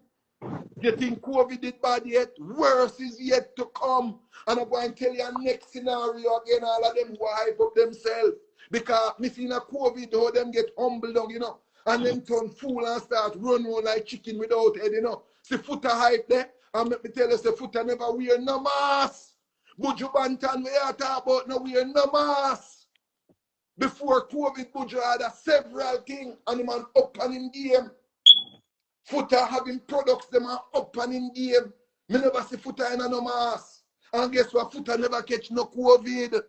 You think COVID did bad yet? Worse is yet to come. And I'm going to tell you a next scenario again, all of them who hype up themselves. Because me see in a COVID, how them get humbled down, you know. And them turn fool and start run around like chicken without head, you know. See Foota hype there. And let me tell you, say Foota never wear no mask. Buju Banton, we are talking about no wear no mask. Before COVID, Buju had several things and him an up and in game. Foota having products, them are up and in game. Me never see Foota in no mask. And guess what? Foota never catch no COVID.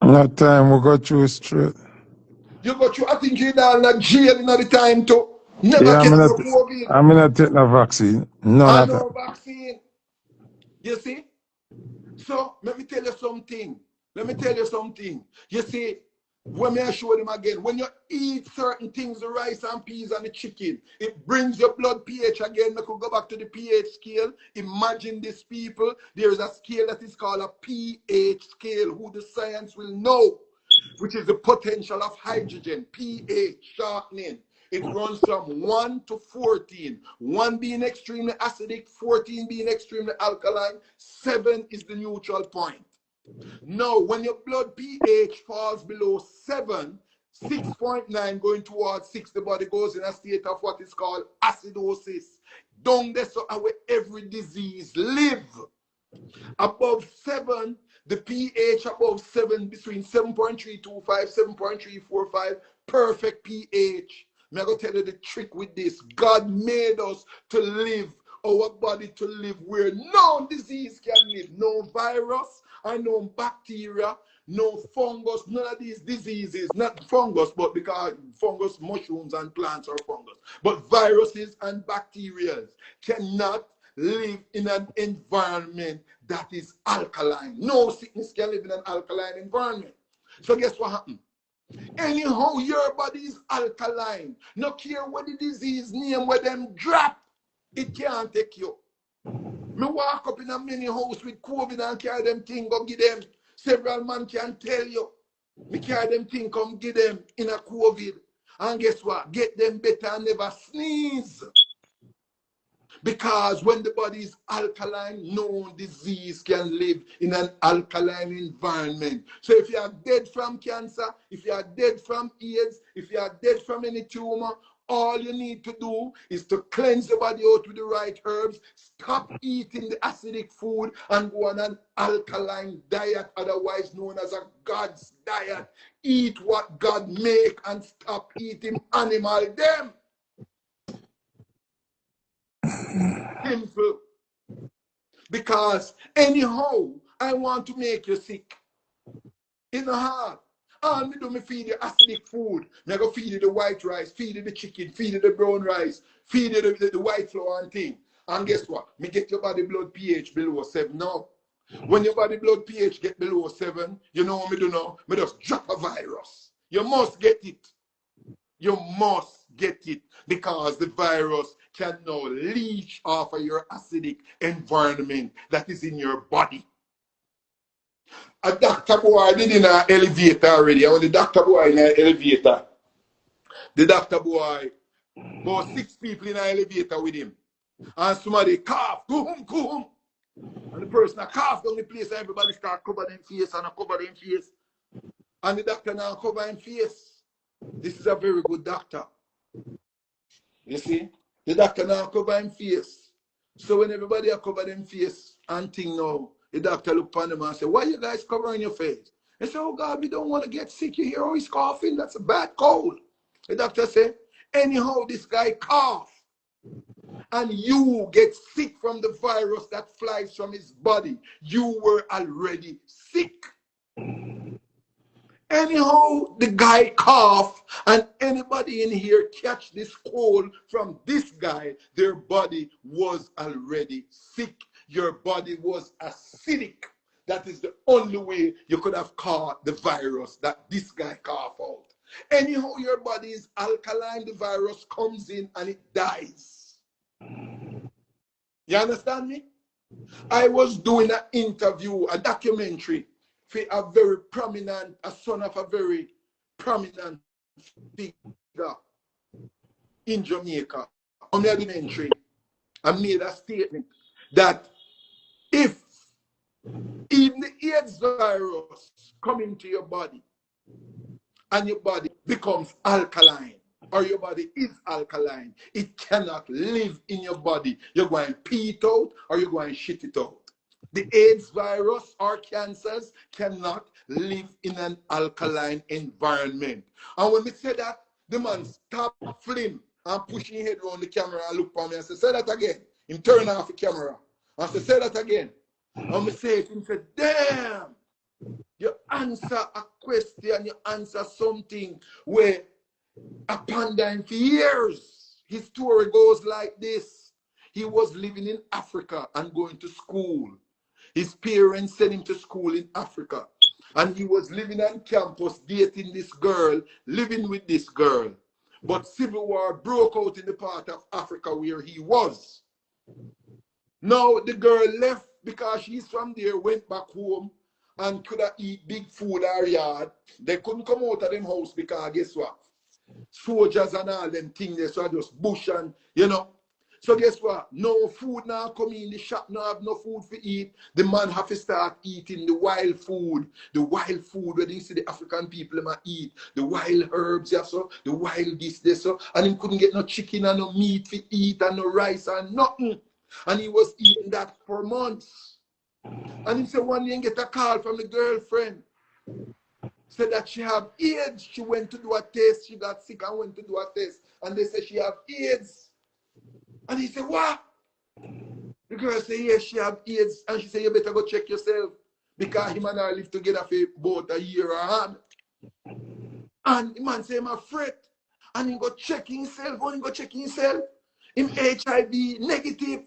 That time we go through straight. You go through, I think you're down in jail in the time too. Never Yeah, catch no COVID. I'm not taking a vaccine. None And of that. no vaccine. You see? So, let me tell you something. Let me tell you something. You see, when I show them again, when you eat certain things, the rice and peas and the chicken, it brings your blood pH again. I could go back to the pH scale. Imagine these people. There is a scale that is called a pH scale, who the science will know, which is the potential of hydrogen, pH, shortening. It runs from 1 to 14. 1 being extremely acidic, 14 being extremely alkaline, 7 is the neutral point. Now, when your blood pH falls below 7, 6.9 going towards 6, the body goes in a state of what is called acidosis. Down there, so where every disease live. Above 7, the pH above 7, between 7.325, 7.345, perfect pH. I'm going to tell you the trick with this. God made us to live, our body to live where no disease can live. No virus and no bacteria, no fungus, none of these diseases, not fungus, but because fungus, mushrooms and plants are fungus. But viruses and bacteria cannot live in an environment that is alkaline. No sickness can live in an alkaline environment. So guess what happened? Anyhow, your body is alkaline. No care what the disease name where them drop, it can't take you. Me walk up in a mini house with COVID and carry them thing, go give them. Several man can tell you. Me carry them thing, come give them in a COVID. And guess what? Get them better and never sneeze. Because when the body is alkaline, no disease can live in an alkaline environment. So if you are dead from cancer, if you are dead from AIDS, if you are dead from any tumor, all you need to do is to cleanse the body out with the right herbs, stop eating the acidic food, and go on an alkaline diet, otherwise known as a God's diet. Eat what God make and stop eating animal them. Simple. Because anyhow, I want to make you sick. It's not hard. All me do, me feed you acidic food. Me go feed you the white rice, feed you the chicken, feed you the brown rice, feed you the white flour and thing. And guess what? Me get your body blood pH below 7 now. When your body blood pH get below 7, you know what me do now? Me just drop a virus. You must get it. You must get it, because the virus can now leach off of your acidic environment that is in your body. A doctor boy did in an elevator already. I want the doctor boy in an elevator. The doctor boy, about 6 people in an elevator with him. And somebody cough, go home. And the person cough down the place, and everybody start covering their face and cover their face. And the doctor now cover his face. This is a very good doctor. You see? The doctor now cover him face. So when everybody are covered them face and thing now, the doctor look upon them and say, why you guys covering your face? They say, oh God, we don't want to get sick. You hear how he's coughing? That's a bad cold. The doctor say, anyhow, this guy cough and you get sick from the virus that flies from his body. You were already sick. Anyhow, the guy cough, and anybody in here catch this cold from this guy, their body was already sick. Your body was acidic. That is the only way you could have caught the virus that this guy coughed out. Anyhow, your body is alkaline, the virus comes in and it dies. You understand me? I was doing an interview, a documentary, for a son of a very prominent figure in Jamaica. On the documentary, I made a statement that if even the AIDS virus come into your body and your body becomes alkaline, or your body is alkaline, it cannot live in your body. You're going to pee it out or you're going to shit it out. The AIDS virus or cancers cannot live in an alkaline environment. And when we say that, the man stopped film and pushing his head around the camera and look for me and say that again. Him turn off the camera and say that again. And I say to him, say, damn, you answer a question, you answer something where I ponder him for years. His story goes like this. He was living in Africa and going to school. His parents sent him to school in Africa. And he was living on campus, dating this girl, living with this girl. But civil war broke out in the part of Africa where he was. Now the girl left because she's from there, went back home and could have eat big food or yard. They couldn't come out of them house because guess what? Soldiers and all them things there, so just bush and, you know. So guess what? No food now come in the shop, now have no food to eat. The man have to start eating the wild food where you see the African people might eat, the wild herbs, yeah, so the wild this, so, and he couldn't get no chicken and no meat to eat and no rice and nothing. And he was eating that for months. And he said one day he get a call from the girlfriend. Said that she have AIDS. She went to do a test. She got sick and went to do a test. And they said she have AIDS. And he said, what? The girl said, yes, she have AIDS. And she said, you better go check yourself. Because him and her live together for about a year or a half. And the man said, I'm afraid. And he go check himself. When he go check himself, him HIV negative.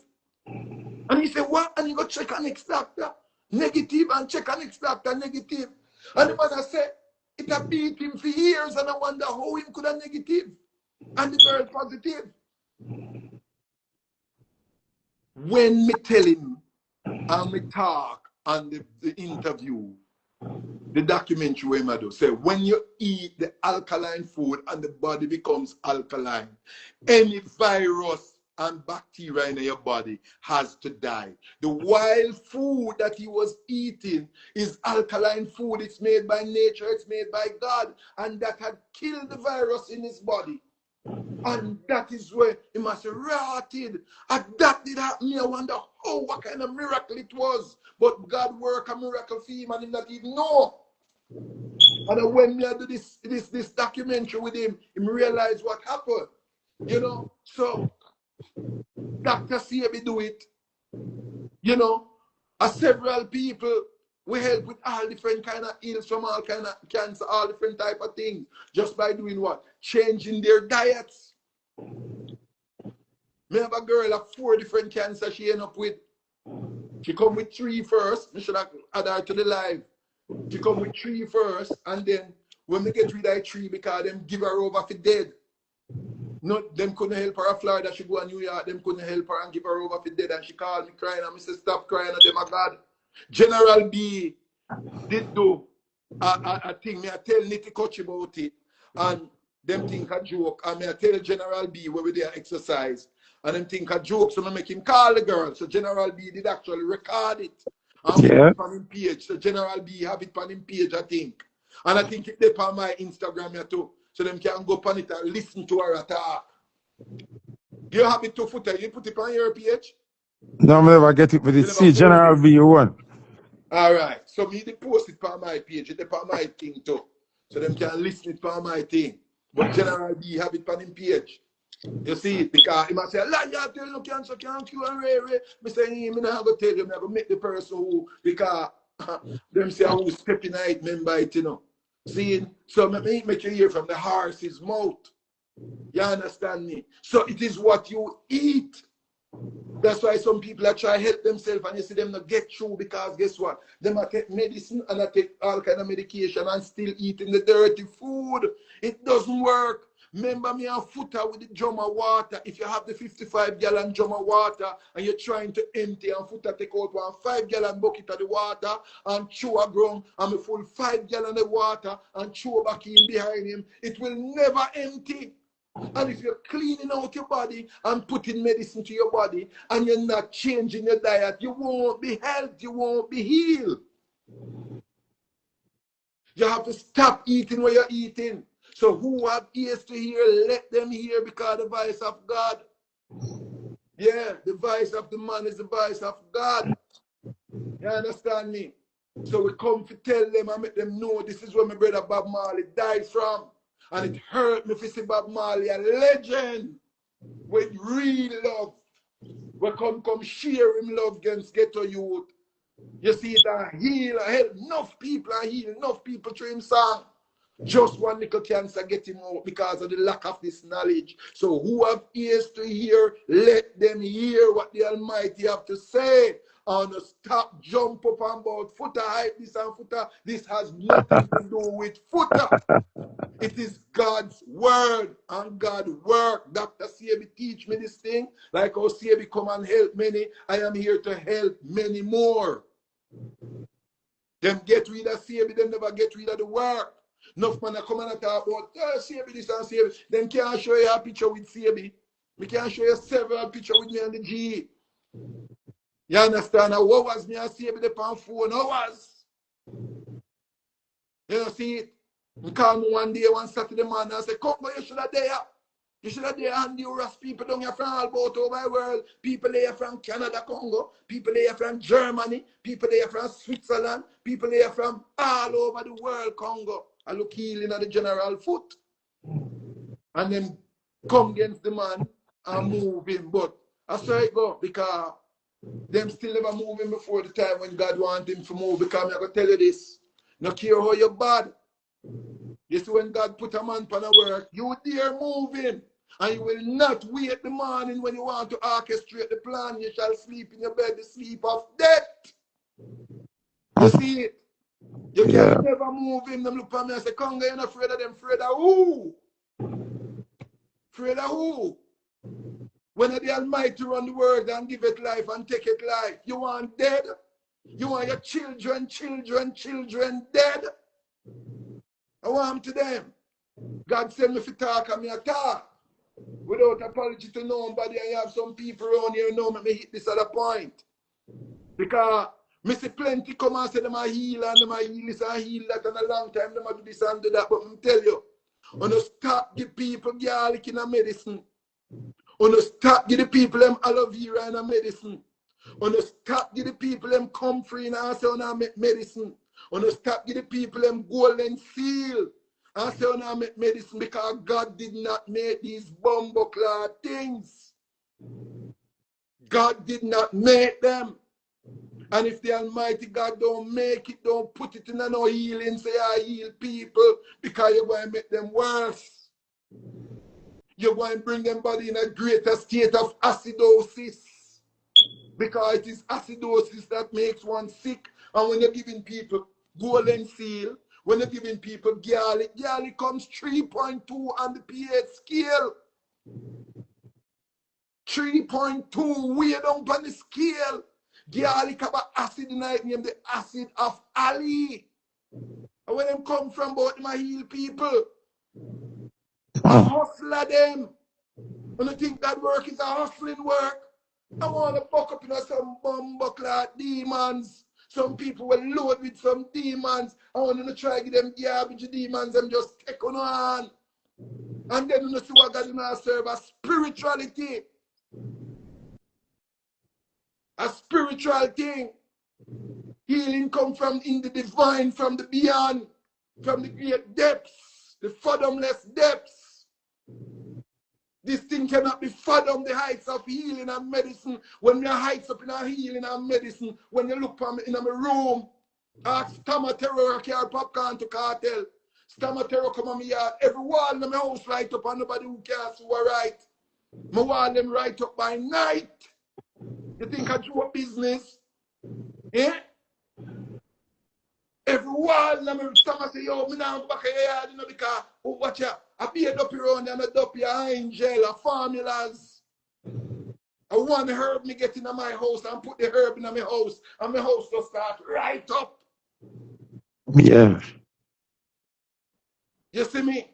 And he said, what? And he go check a next doctor. Negative, and check a next doctor negative. And the man said, it had beat him for years, and I wonder how him could have negative. And the girl positive. When me tell him, and me talk on the interview, the documentary where I do, say, when you eat the alkaline food and the body becomes alkaline, any virus and bacteria in your body has to die. The wild food that he was eating is alkaline food. It's made by nature, it's made by God, and that had killed the virus in his body. And that is where he must have rotted. And that did happen. I wonder what kind of miracle it was. But God worked a miracle for him and he not even know. And when I do this documentary with him, he realized what happened. You know, so Dr. Sebi do it. You know, several people we help with all different kind of ills from all kind of cancer, all different type of things. Just by doing what? Changing their diets. Me have a girl of 4 different cancers she end up with. She come with 3 first. I should have add her to the live. She come with 3 first, and then when we get rid of 3 because them give her over for dead. No, them couldn't help her in Florida. She go to New York. Them couldn't help her and give her over for dead. And she called me crying. And I said, stop crying. And them, God. General B did do a thing. Me I tell Nitty Koch about it. And them think a joke. And me I tell General B where we there exercise. And them think a joke. So I make him call the girl. So General B did actually record it. And put it on his page. So General B have it on his page, I think. And I think it's on my Instagram here too. So them can go on it and listen to her talk. You have it to Foota. You put it on your page? No, I never get it, but it's see General B one. All right. So me they post it on my page. It's on my thing too. So them can listen it on my thing. But General B have it on his page. You see it? Because he might say, "La, you tell no cancer can't cure and rare." Me say, "Me not go tell you. Me go make the person who because them say who stepping it, remember it, you know." See, so make you hear from the horse's mouth. You understand me? So it is what you eat. That's why some people are trying to help themselves and you see them not get through because guess what? They might take medicine and I take all kind of medication and still eating the dirty food. It doesn't work. Remember me on Foota with the drum of water. If you have the 55-gallon drum of water and you're trying to empty and Foota take out 1 5-gallon bucket of the water and chew a ground and a full 5-gallon of water and chew back in behind him, it will never empty. And if you're cleaning out your body and putting medicine to your body and you're not changing your diet, you won't be healthy, you won't be healed. You have to stop eating what you're eating. So who have ears to hear, let them hear because the voice of God. Yeah, the voice of the man is the voice of God. You understand me? So we come to tell them and make them know this is where my brother Bob Marley died from. And it hurt me to see Bob Marley, a legend with real love. We come share him love against ghetto youth. You see it and heal and help enough people and heal enough people through him song. Just one little cancer get him out because of the lack of this knowledge. So who have ears to hear, let them hear what the Almighty have to say. And stop jump up and about Foota hype this and Foota. This has nothing to do with Foota. It is God's word and God's work. Dr. Sebi teach me this thing. Like how Sebi come and help many. I am here to help many more. Them get rid of Sebi, them never get rid of the work. Enough man come and talk about Sebi this and Sebi. Them can't show you a picture with Sebi. We can show you several pictures with me and the G. You understand? Now, what was me and Sebi the pan phone? Hours. You know, see it? I call me one day, one Saturday morning, and say, come, but you should have there. You should have there and you rust people down here from all about over the world. People there from Canada, Congo. People there from Germany. People there from Switzerland. People there from all over the world, Congo. I look healing at the general foot. And then come against the man and move him. But I saw it go because them still never move him before the time when God want him to move. Because I'm going to tell you this. No care how you're bad. You see, when God put a man on a work, you dare move him. And you will not wait the morning when you want to orchestrate the plan. You shall sleep in your bed, the sleep of death. You see it? You can never move him. Them look at me and say, Congo, you're not afraid of them. Afraid of who? Afraid of who? When the Almighty run the world and give it life and take it life, you want dead? You want your children dead? I want to them. God send me to talk and me a talk. Without apology to nobody, and you have some people around here know me hit this other point. Because me see plenty come and say them a heal and them a heal this and heal that, and a long time them a do this and do that. But I tell you, on the stop give people garlic in a medicine. On the stop give the people them aloe vera in a medicine. On the stop give the people them comfrey in and say on a medicine. On the stop give the people them golden seal. And say on a medicine because God did not make these bumbuckler things. God did not make them. And if the Almighty God don't make it, don't put it in no healing, say I heal people because you're going to make them worse. You're going to bring them body in a greater state of acidosis. Because it is acidosis that makes one sick. And when you're giving people golden seal, when you're giving people garlic, garlic comes 3.2 on the pH scale. 3.2 way down on the scale. Garlic have an acid in it named the acid of Ali. And when them come from both them I heal people. I hustle them. When you think that work is a hustling work, I want to buck up in some bumbuckler demons. Some people will load with some demons. I want to try to give them garbage demons and just take on. And then you see what God is serve a spirituality. A spiritual thing. Healing come from in the divine, from the beyond, from the great depths, the fathomless depths. This thing cannot be fathomed, the heights of healing and medicine. When we are heights up in our healing and medicine, when you look in my room, ask Stamatero carry popcorn to cartel. Stamatero come on me yard. Every wall in my house light up and nobody who cares who are right. My wall them right up by night. You think I do a business? Yeah? Every wall in my stomach say, yo, me now back in the yard, you know, because, oh, watch out. I be a duppy around and a duppy angel, a formulas. I want the herb me get in my house and put the herb in my house and my house will start right up. Yeah. You see me?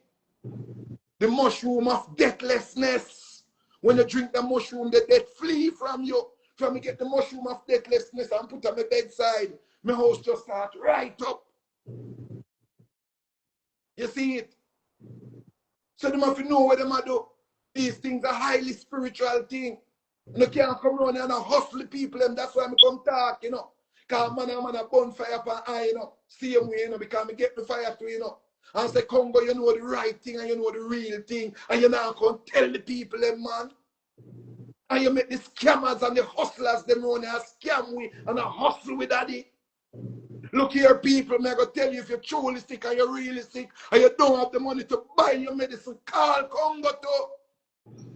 The mushroom of deathlessness. When you drink the mushroom, the death flee from you. From me get the mushroom of deathlessness and put on my bedside, my house just start right up. You see it? So them have to know what them do. These things are highly spiritual things. You can't come around and hustle people them. That's why I come talk, you know. Because man a burn fire upon eye, you know. Same way, you know, because I get the fire too, you know. And say, Congo, you know the right thing and you know the real thing. And you now come tell the people them, man. And you make the scammers and the hustlers them run and scam we and a hustle with daddy. Look here, people, I'm going to tell you if you're truly sick and you're really sick and you don't have the money to buy your medicine, call Congo to.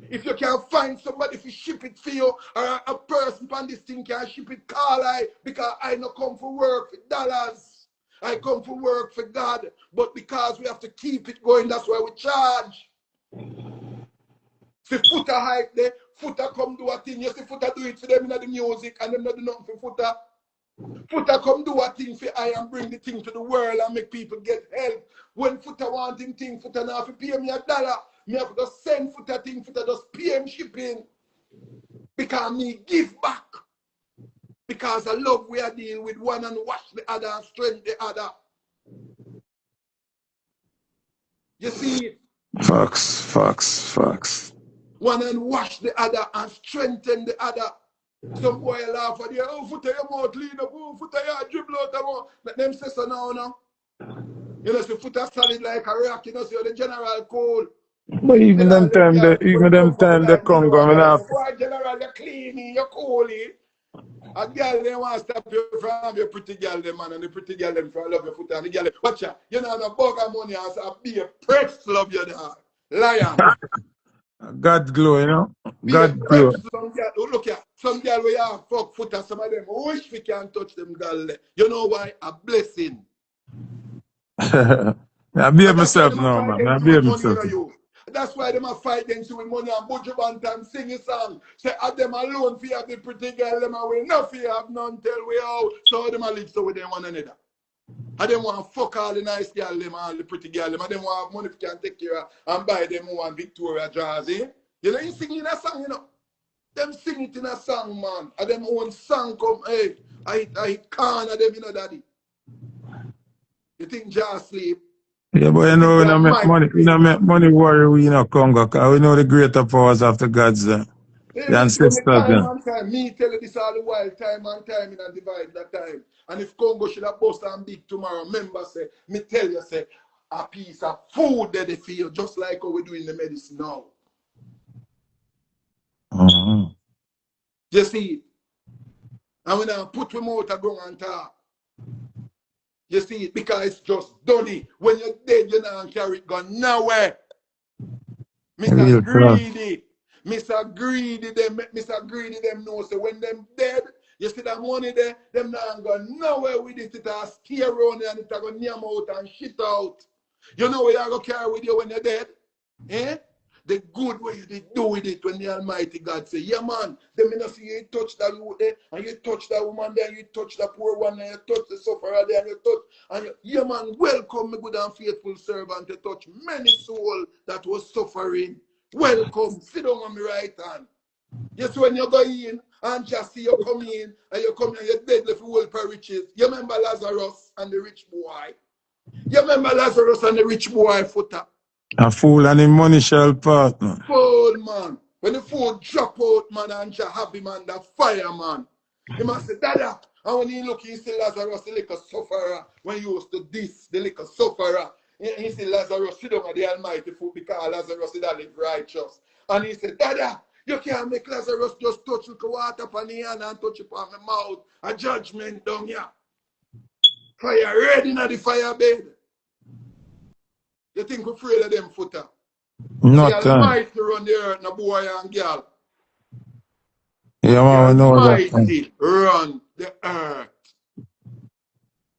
If you can find somebody to ship it for you or a person on this thing can ship it, call I, because I don't come for work for dollars. I come for work for God. But because we have to keep it going, that's why we charge. See Foota hype there, Foota come do a thing. You see Foota do it for them in the music and them not do nothing for Foota. Foota come do a thing for I and bring the thing to the world and make people get help. When Foota want him thing, Foota now have to pay me $1. Me have to just send Foota thing, Foota just pay him shipping. Because me give back. Because I love we are dealing with one and wash the other and strengthen the other. You see? Facts. One and wash the other and strengthen the other. Some boy laugh at you, oh, Foota your mouth clean up, oh, Foota your dribble out the mouth. Let them say so now. You know, see Foota solid like a rock, you know, see the general cold. But even them time they come go, I mean, boy, general, you're clean, you're cool. A girl, they want to stop you from your pretty girl, them man, and the pretty girl, them from love your Foota, and the girl, watch out, you know, the bug of money, and so be a press love your dog. Lion. God glow, you know. Be a God glow. press some girl, look at some girl where you have fuck Foota, some of them wish we can touch them girl. You know why? A blessing. I behave myself now, man. I behave myself. That's why them a fight against you with money and Buju Bantam sing a song. Say, at them alone for have the pretty girl, them away. No fear have none tell we out. So them a live so with them one another. I them want to fuck all the nice girl, them all the pretty girl, them. I them want money if you can take care of and buy them one Victoria Jersey. You know, you sing in a song, you know. Them sing it in a song, man. And them own song come, hey, I can't them, you know, daddy. You think just sleep? Yeah, but you know, we don't make money worry we in Congo, because we know the greater powers of the gods, the ancestors. Time, me tell you this all the while, time and time in and divide that time. And if Congo should have bust and big tomorrow, remember, say, me tell you, say, a piece of food that they feel, just like how we do in the medicine now. You see, and when I put them out and go and talk, you see it, because it's just done. When you're dead, you don't carry it gone nowhere. Mr. Greedy. Mr. Greedy, them know. So when them dead, you see that money there, them not go nowhere with it. It will stay around and it will go yam out and shit out. You know what you go carry with you when you're dead? Eh? The good way you did do with it when the Almighty God say, yeah man, them you see you touch that root there, and you touch that woman there, you touch the poor one, and you touch the sufferer there, and you touch, and you, yeah man, welcome my good and faithful servant to touch many souls that was suffering. Welcome, sit down on my right hand. Yes, when you go in and just see you come in, and you come in and you're dead left world for riches. You remember Lazarus and the rich boy? You remember Lazarus and the rich boy Foota? A fool and the money shall part, man. Fool, man. When the fool drop out, man, and just happy, man, that fire, man. He must say, Dada. And when he look, he see Lazarus, the little sufferer. When he used to diss the little sufferer, he see Lazarus sit down at the Almighty foot because Lazarus did live righteous. And he said, Dada, you can't make Lazarus just touch the water upon the hand and touch it on my mouth. A judgment down here. Fire ready in the fire bed. You think we're afraid of them, Foota? Not see, Almighty run the earth, no boy and girl. Yeah, man, we know that. Almighty run the earth.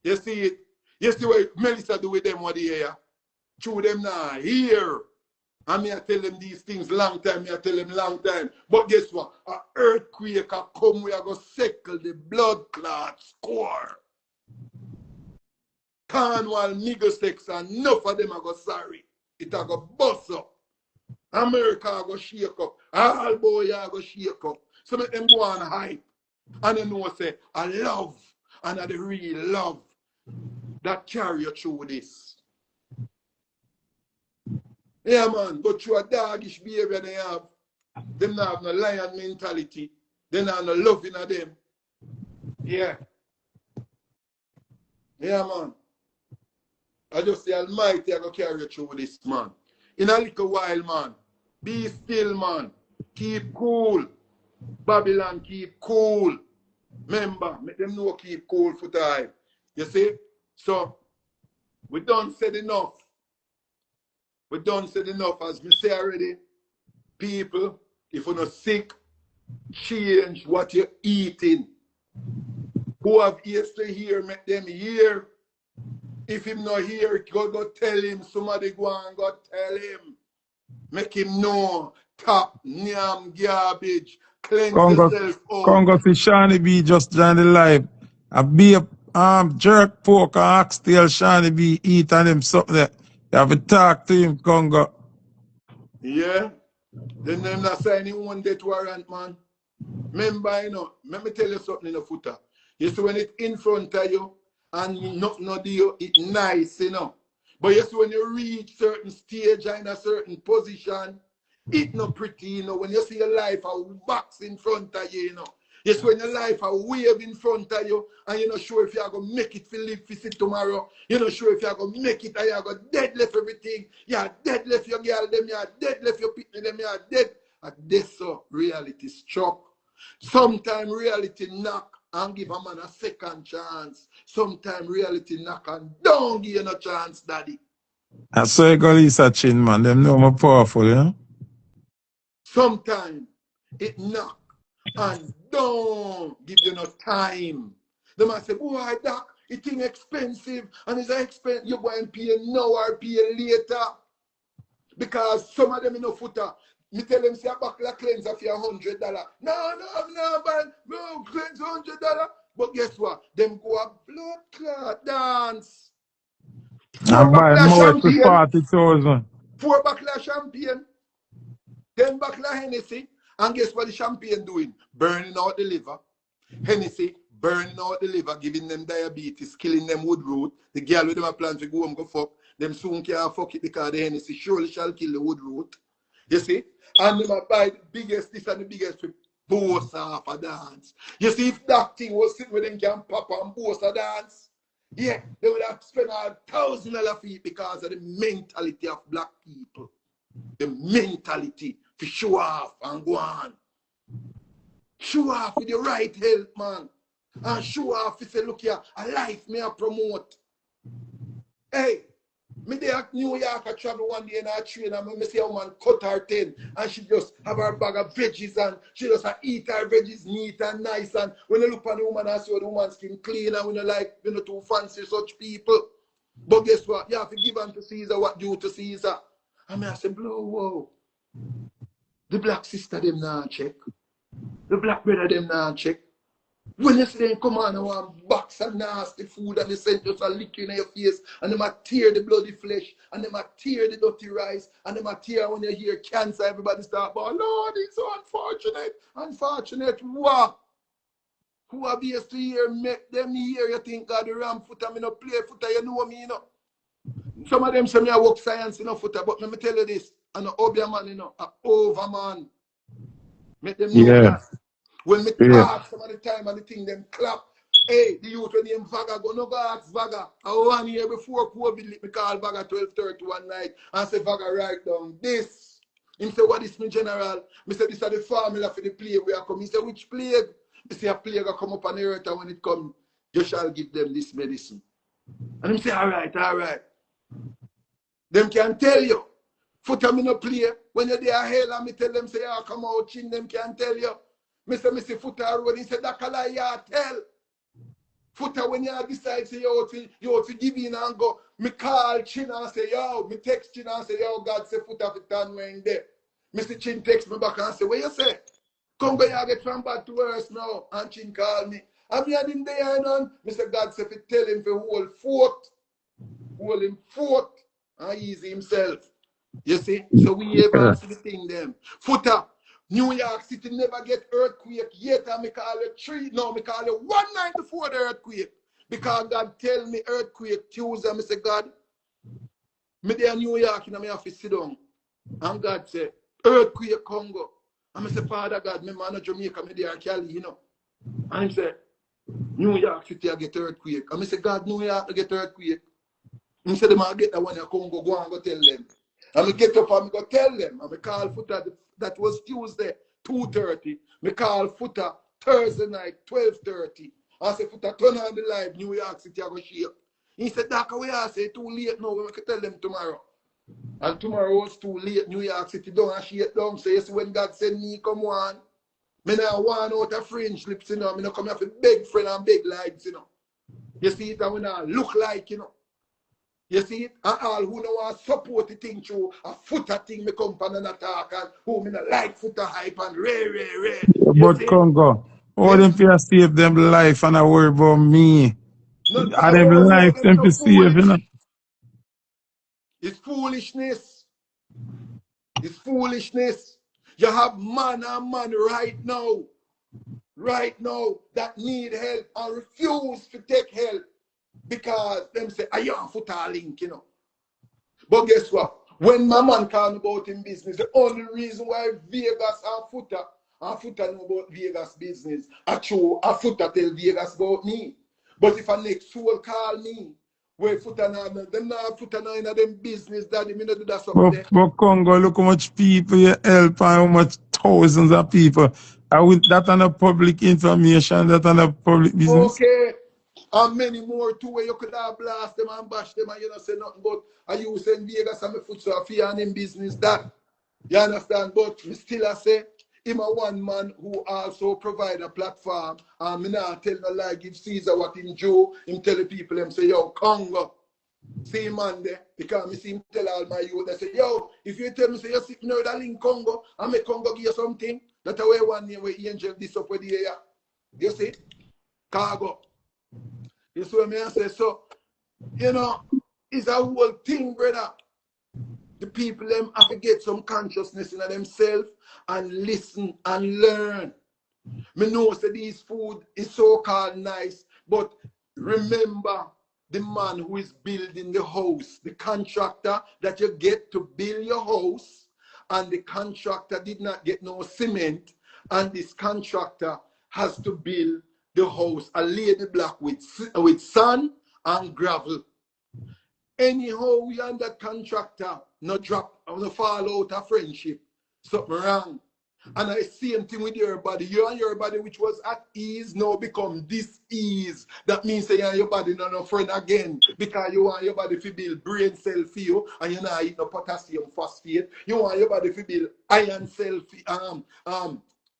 You see it? You see what Melissa do with them what they hear? Through them now, here. I mean, I tell them these things long time, I tell them long time. But guess what? An earthquake will come, we are going to settle the blood clot score. Cornwall, Middlesex, and enough of them are go sorry. It are go bust up. America are go shake up. All boy are go shake up. So make them go on hype. And then know say, I love, and I the real love that carry you through this. Yeah, man, but through a doggish behavior they have. Them not have no lion mentality. They not have no love in them. Yeah. Yeah, man. I just say Almighty I go carry you through this, man. In a little while, man. Be still, man. Keep cool. Babylon keep cool. Remember, make them know keep cool for time. You see? So, we done said enough. We done said enough. As me say already, people, if you're not sick, change what you're eating. Who have ears to hear, make them hear. If him not hear, go tell him. Somebody go and go tell him. Make him know. Top, nyam, garbage. Cleanse yourself out. Congo see Shani B just joined the live. A beef, jerk pork and oxtail Shani B eat and him something there. You have to talk to him, Congo. Yeah? Then them not signing one death warrant, man. Remember, you know, let me tell you something in the Foota. You see when it's in front of you and nothing no do, it's nice, you know. But you see when you reach certain stage and in a certain position, it's not pretty, you know. When you see your life a box in front of you, you know. You see when your life a wave in front of you and you're not sure if you're going to make it for live for see tomorrow. You're not sure if you're going to make it and you're going to dead left everything. You're dead left your girl, them, you're dead left your people, them, you're dead. And this so reality struck. Sometimes reality knock and give a man a second chance. Sometimes reality knock and don't give you no chance, daddy. I saw you go Lisa Chin, man. Them know more powerful, you know? Sometimes it knock and don't give you no time. The man say, boy, doc, it thing expensive and it's expensive. You go and pay now or pay later. Because some of them in no Foota. Me tell them say a bottle of cleanser for $100. No, man. No, cleanse $100. But guess what? Them go a blood clot dance. I'm buying more for 40,000. 4 bottles of champagne. 10 bottles of Hennessy. And guess what the champagne doing? Burning out the liver. Hennessy burning out the liver, giving them diabetes, killing them wood root. The girl with them a plan to go home go fuck. Them soon can't fuck it because the Hennessy surely shall kill the wood root. You see? And them buy the biggest, this and the biggest to boast off a dance. You see, if that thing was sitting with them can pop and boast a dance, yeah, they would have spent $1,000 for it because of the mentality of black people. The mentality to show off and go on. Show off with your right health, man. And show off if you look here, a life may I promote. Hey, me there at New York, I travel one day in a train and I see a woman cut her tin and she just have her bag of veggies and she just eat her veggies neat and nice. And when you look at the woman and see the woman skin clean and when you like, you know, too fancy such people. But guess what? You have to give unto Caesar what due to Caesar. And I say, blow, whoa. The black sister them now check. The black brother them now check. When you see them come on and want box of nasty food and they send just a lick in your face and they might tear the bloody flesh and they might tear the dirty rice and they might tear when you hear cancer, everybody start about, Lord, it's so unfortunate. Unfortunate what? Who have ears to hear, make them hear, you think God the ram Foota, me no play Foota, you know me, you know. Some of them say me I work science in Foota, but let me tell you this, I'm an obia man, you know, an over man. Make them know that. When me talk some of the time and the thing them clap, hey, the youth when name Vaga go no go ask Vaga. And 1 year before COVID, me call Vaga 12:30 one night and say Vaga write down this. Him say what is me general? Me say this is the formula for the plague we are coming. He say which plague? Me say a plague will come up on the earth and when it come, you shall give them this medicine. And him say alright. Them can tell you. Foota me no play. When you're there hell and me tell them say yeah, come out chin, them can tell you. Me say Foota road, he said that color you tell. Foota when you decide say you to give in and go, me call Chin and say yo, me text Chin and say yo, God say Foota for turn when there. Mr. Chin text me back and say, what you say? Come go you get from bad to worse now. And Chin call me. And me and him there and on. Mr. God say fi tell him for hold him forth and easy himself. You see? So we able to see the thing them. Foota. New York City never get earthquake yet, and me call it 3. No, me call it 1 night before the earthquake. Because God tell me earthquake Tuesday. I say, God, me there in New York, and I have to sit down. And God say, earthquake Congo. And I say, Father God, me man of Jamaica, me there Cali, you know. And he said, New York City I get earthquake. And I say, God, New York I get earthquake. And he said, I get that one in Congo, go and go tell them. And I get up and I go tell them. And I call Foota. That was Tuesday. 2:30. Me call Foota Thursday night, 12:30. I say, Foota, turn on the live, New York City, I go shake. He said, Daka, we are say too late now, we can tell them tomorrow. And tomorrow was too late, New York City down and shake down. So you see when God send me, come on. Me not want out of fringe lips, you know. Me not come here for big friend and big lights, you know. You see it, and we not look like, you know. You see it? And all who know want support the thing through a Foota thing, me come from and attack, and who me not like Foota hype and rare. You But see? Congo, all Yes. them people save them life and I worry about me. Not Are I them worry life about them, them no to save, you know? foolish. It's foolishness. It's foolishness. You have man and man right now, that need help and refuse to take help because them say, I am Foota link, you know. But guess what? When my man called about him business, the only reason why Vegas and Foota know about Vegas business, I true, and Foota tell Vegas about me. But if a next soul call me, where Foota now, them now Foota now in them business, daddy, me not do that something there. But Congo, look how much people you help and how much thousands of people. I will, that on a public information, that on a public business. Okay. And many more too where you could have blast them and bash them and you don't say nothing but are you saying Vegas and my foot so I fear in business that. You understand? But me still I say him a one man who also provide a platform and me not tell no lie, give Caesar what him Joe, him tell the people him say, yo, Congo. See man there, because me see him tell all my youth, they say, yo, if you tell me say you sit now that link Congo, and make Congo give you something, that's the way one name where Angel this up with the air. You see? Cargo. You see what I say? So, you know, it's a whole thing, brother. The people them have to get some consciousness in themselves and listen and learn. Me know that this food is so-called nice, but remember the man who is building the house, the contractor that you get to build your house, and the contractor did not get no cement, and this contractor has to build the house, a lady block with sand and gravel. Anyhow, we and that contractor no drop, no fall out of friendship. Something wrong. And I same thing with your body. You and your body, which was at ease, now become dis-ease. That means that you and your body not a friend again. Because you want your body to build brain cell for you, and you not eat no potassium phosphate. You want your body to build iron cell,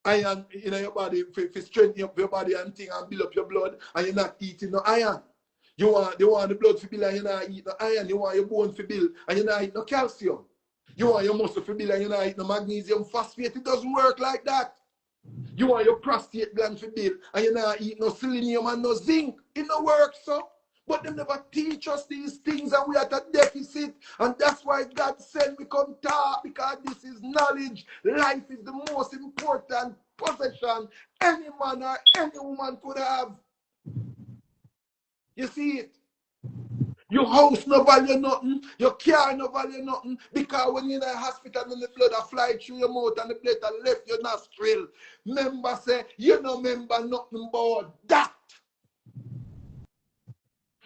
iron in your body for strengthen up your body and thing and build up your blood, and you're not eating no iron. You want the blood to build and you're not eating no iron. You want your bone to build and you're not eating no calcium. You want your muscle to build and you're not eating no magnesium phosphate. It doesn't work like that. You want your prostate gland to build and you're not eating no selenium and no zinc. It don't work, so. But they never teach us these things and we are at a deficit. And that's why God said we come talk, because this is knowledge. Life is the most important possession any man or any woman could have. You see it? Your house no value nothing, your car no value nothing, because when you're in a hospital and the blood fly through your mouth and the blood left your nostril, member say, you no remember nothing about that.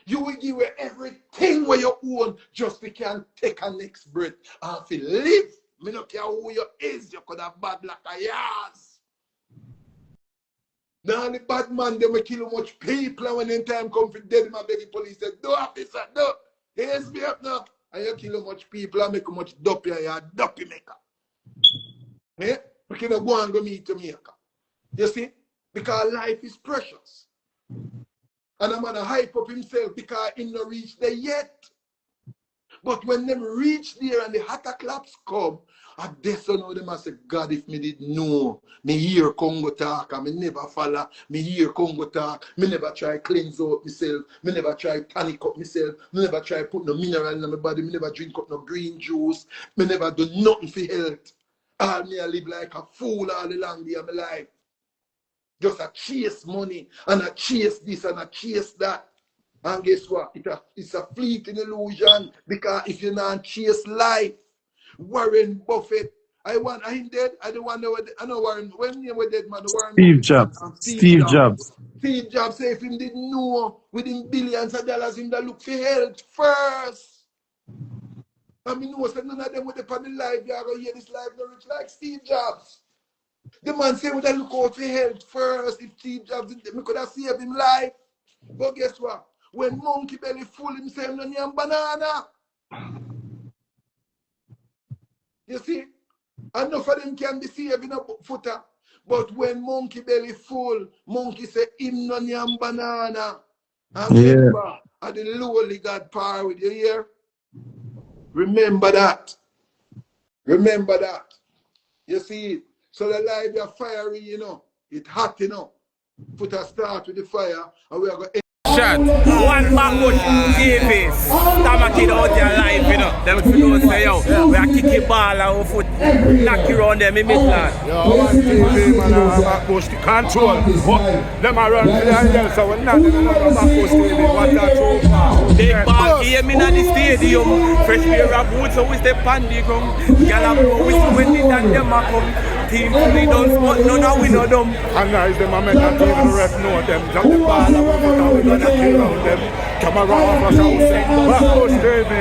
You will give away everything where you own just to can take a next breath and if you live. Me no care who you is, you could have bad like a yours. Now the bad man, they will kill much people, and when the time come for dead, my baby police said, no officer, no. Yes, me up now. And you kill much people and make much dopey and you're a dopey maker. Eh? You cannot go and go meet Jamaica. You see? Because life is precious. And I'm gonna hype up himself because he no reach there yet. But when them reach there and the hotter claps come, I guess you know them I say, God, if me did know, me hear Congo talk and me never follow, me hear Congo talk, me never try cleanse out myself, me never try tonic up myself, me never try put no mineral in my body, me never drink up no green juice, me never do nothing for health. All me I live like a fool all along the of my life. Just a chase money and a chase this and a chase that. And guess what? It's a fleeting illusion because if you not chase life, Warren Buffett, I'm dead. I don't want to. I know Warren. When you were dead, man, Warren Steve Buffett Jobs. and Steve Steve Jobs. Jobs. Steve Jobs say if him didn't know within billions of dollars, him that look for health first. I mean, no, so none of them with the panel life, you are going to hear this life not rich like Steve Jobs. The man say we look out for health first. If Steve Jobs, we could have saved him life. But guess what? When monkey belly full, him say him no yam banana. You see? Enough of them can be saved in a Foota. But when monkey belly full, monkey say him no yam banana. And remember, at the lowly God power with you here. Remember that. Remember that. You see, so the life is fiery, you know. It's hot, you know. Foota start with the fire, and we are going to Shot. One backbush TV. Stammer kid out there live, you know. Them if you don't say, yo, we are kicking ball and we foot knock you around them in Midland. Yo, one TV, man, backbush control. But them are run to the hill, so we're not in another backbush TV. What that throw far. Big ball game in the stadium. Fresh pair of boots, so we step on the ground. Gyal a blow whistle when the dance them a come. Team fully done, but none of we know them. And now is them a make that even the ref know them. Drop the ball and we gonna kill out them. Camera off us, I will say, backbush TV.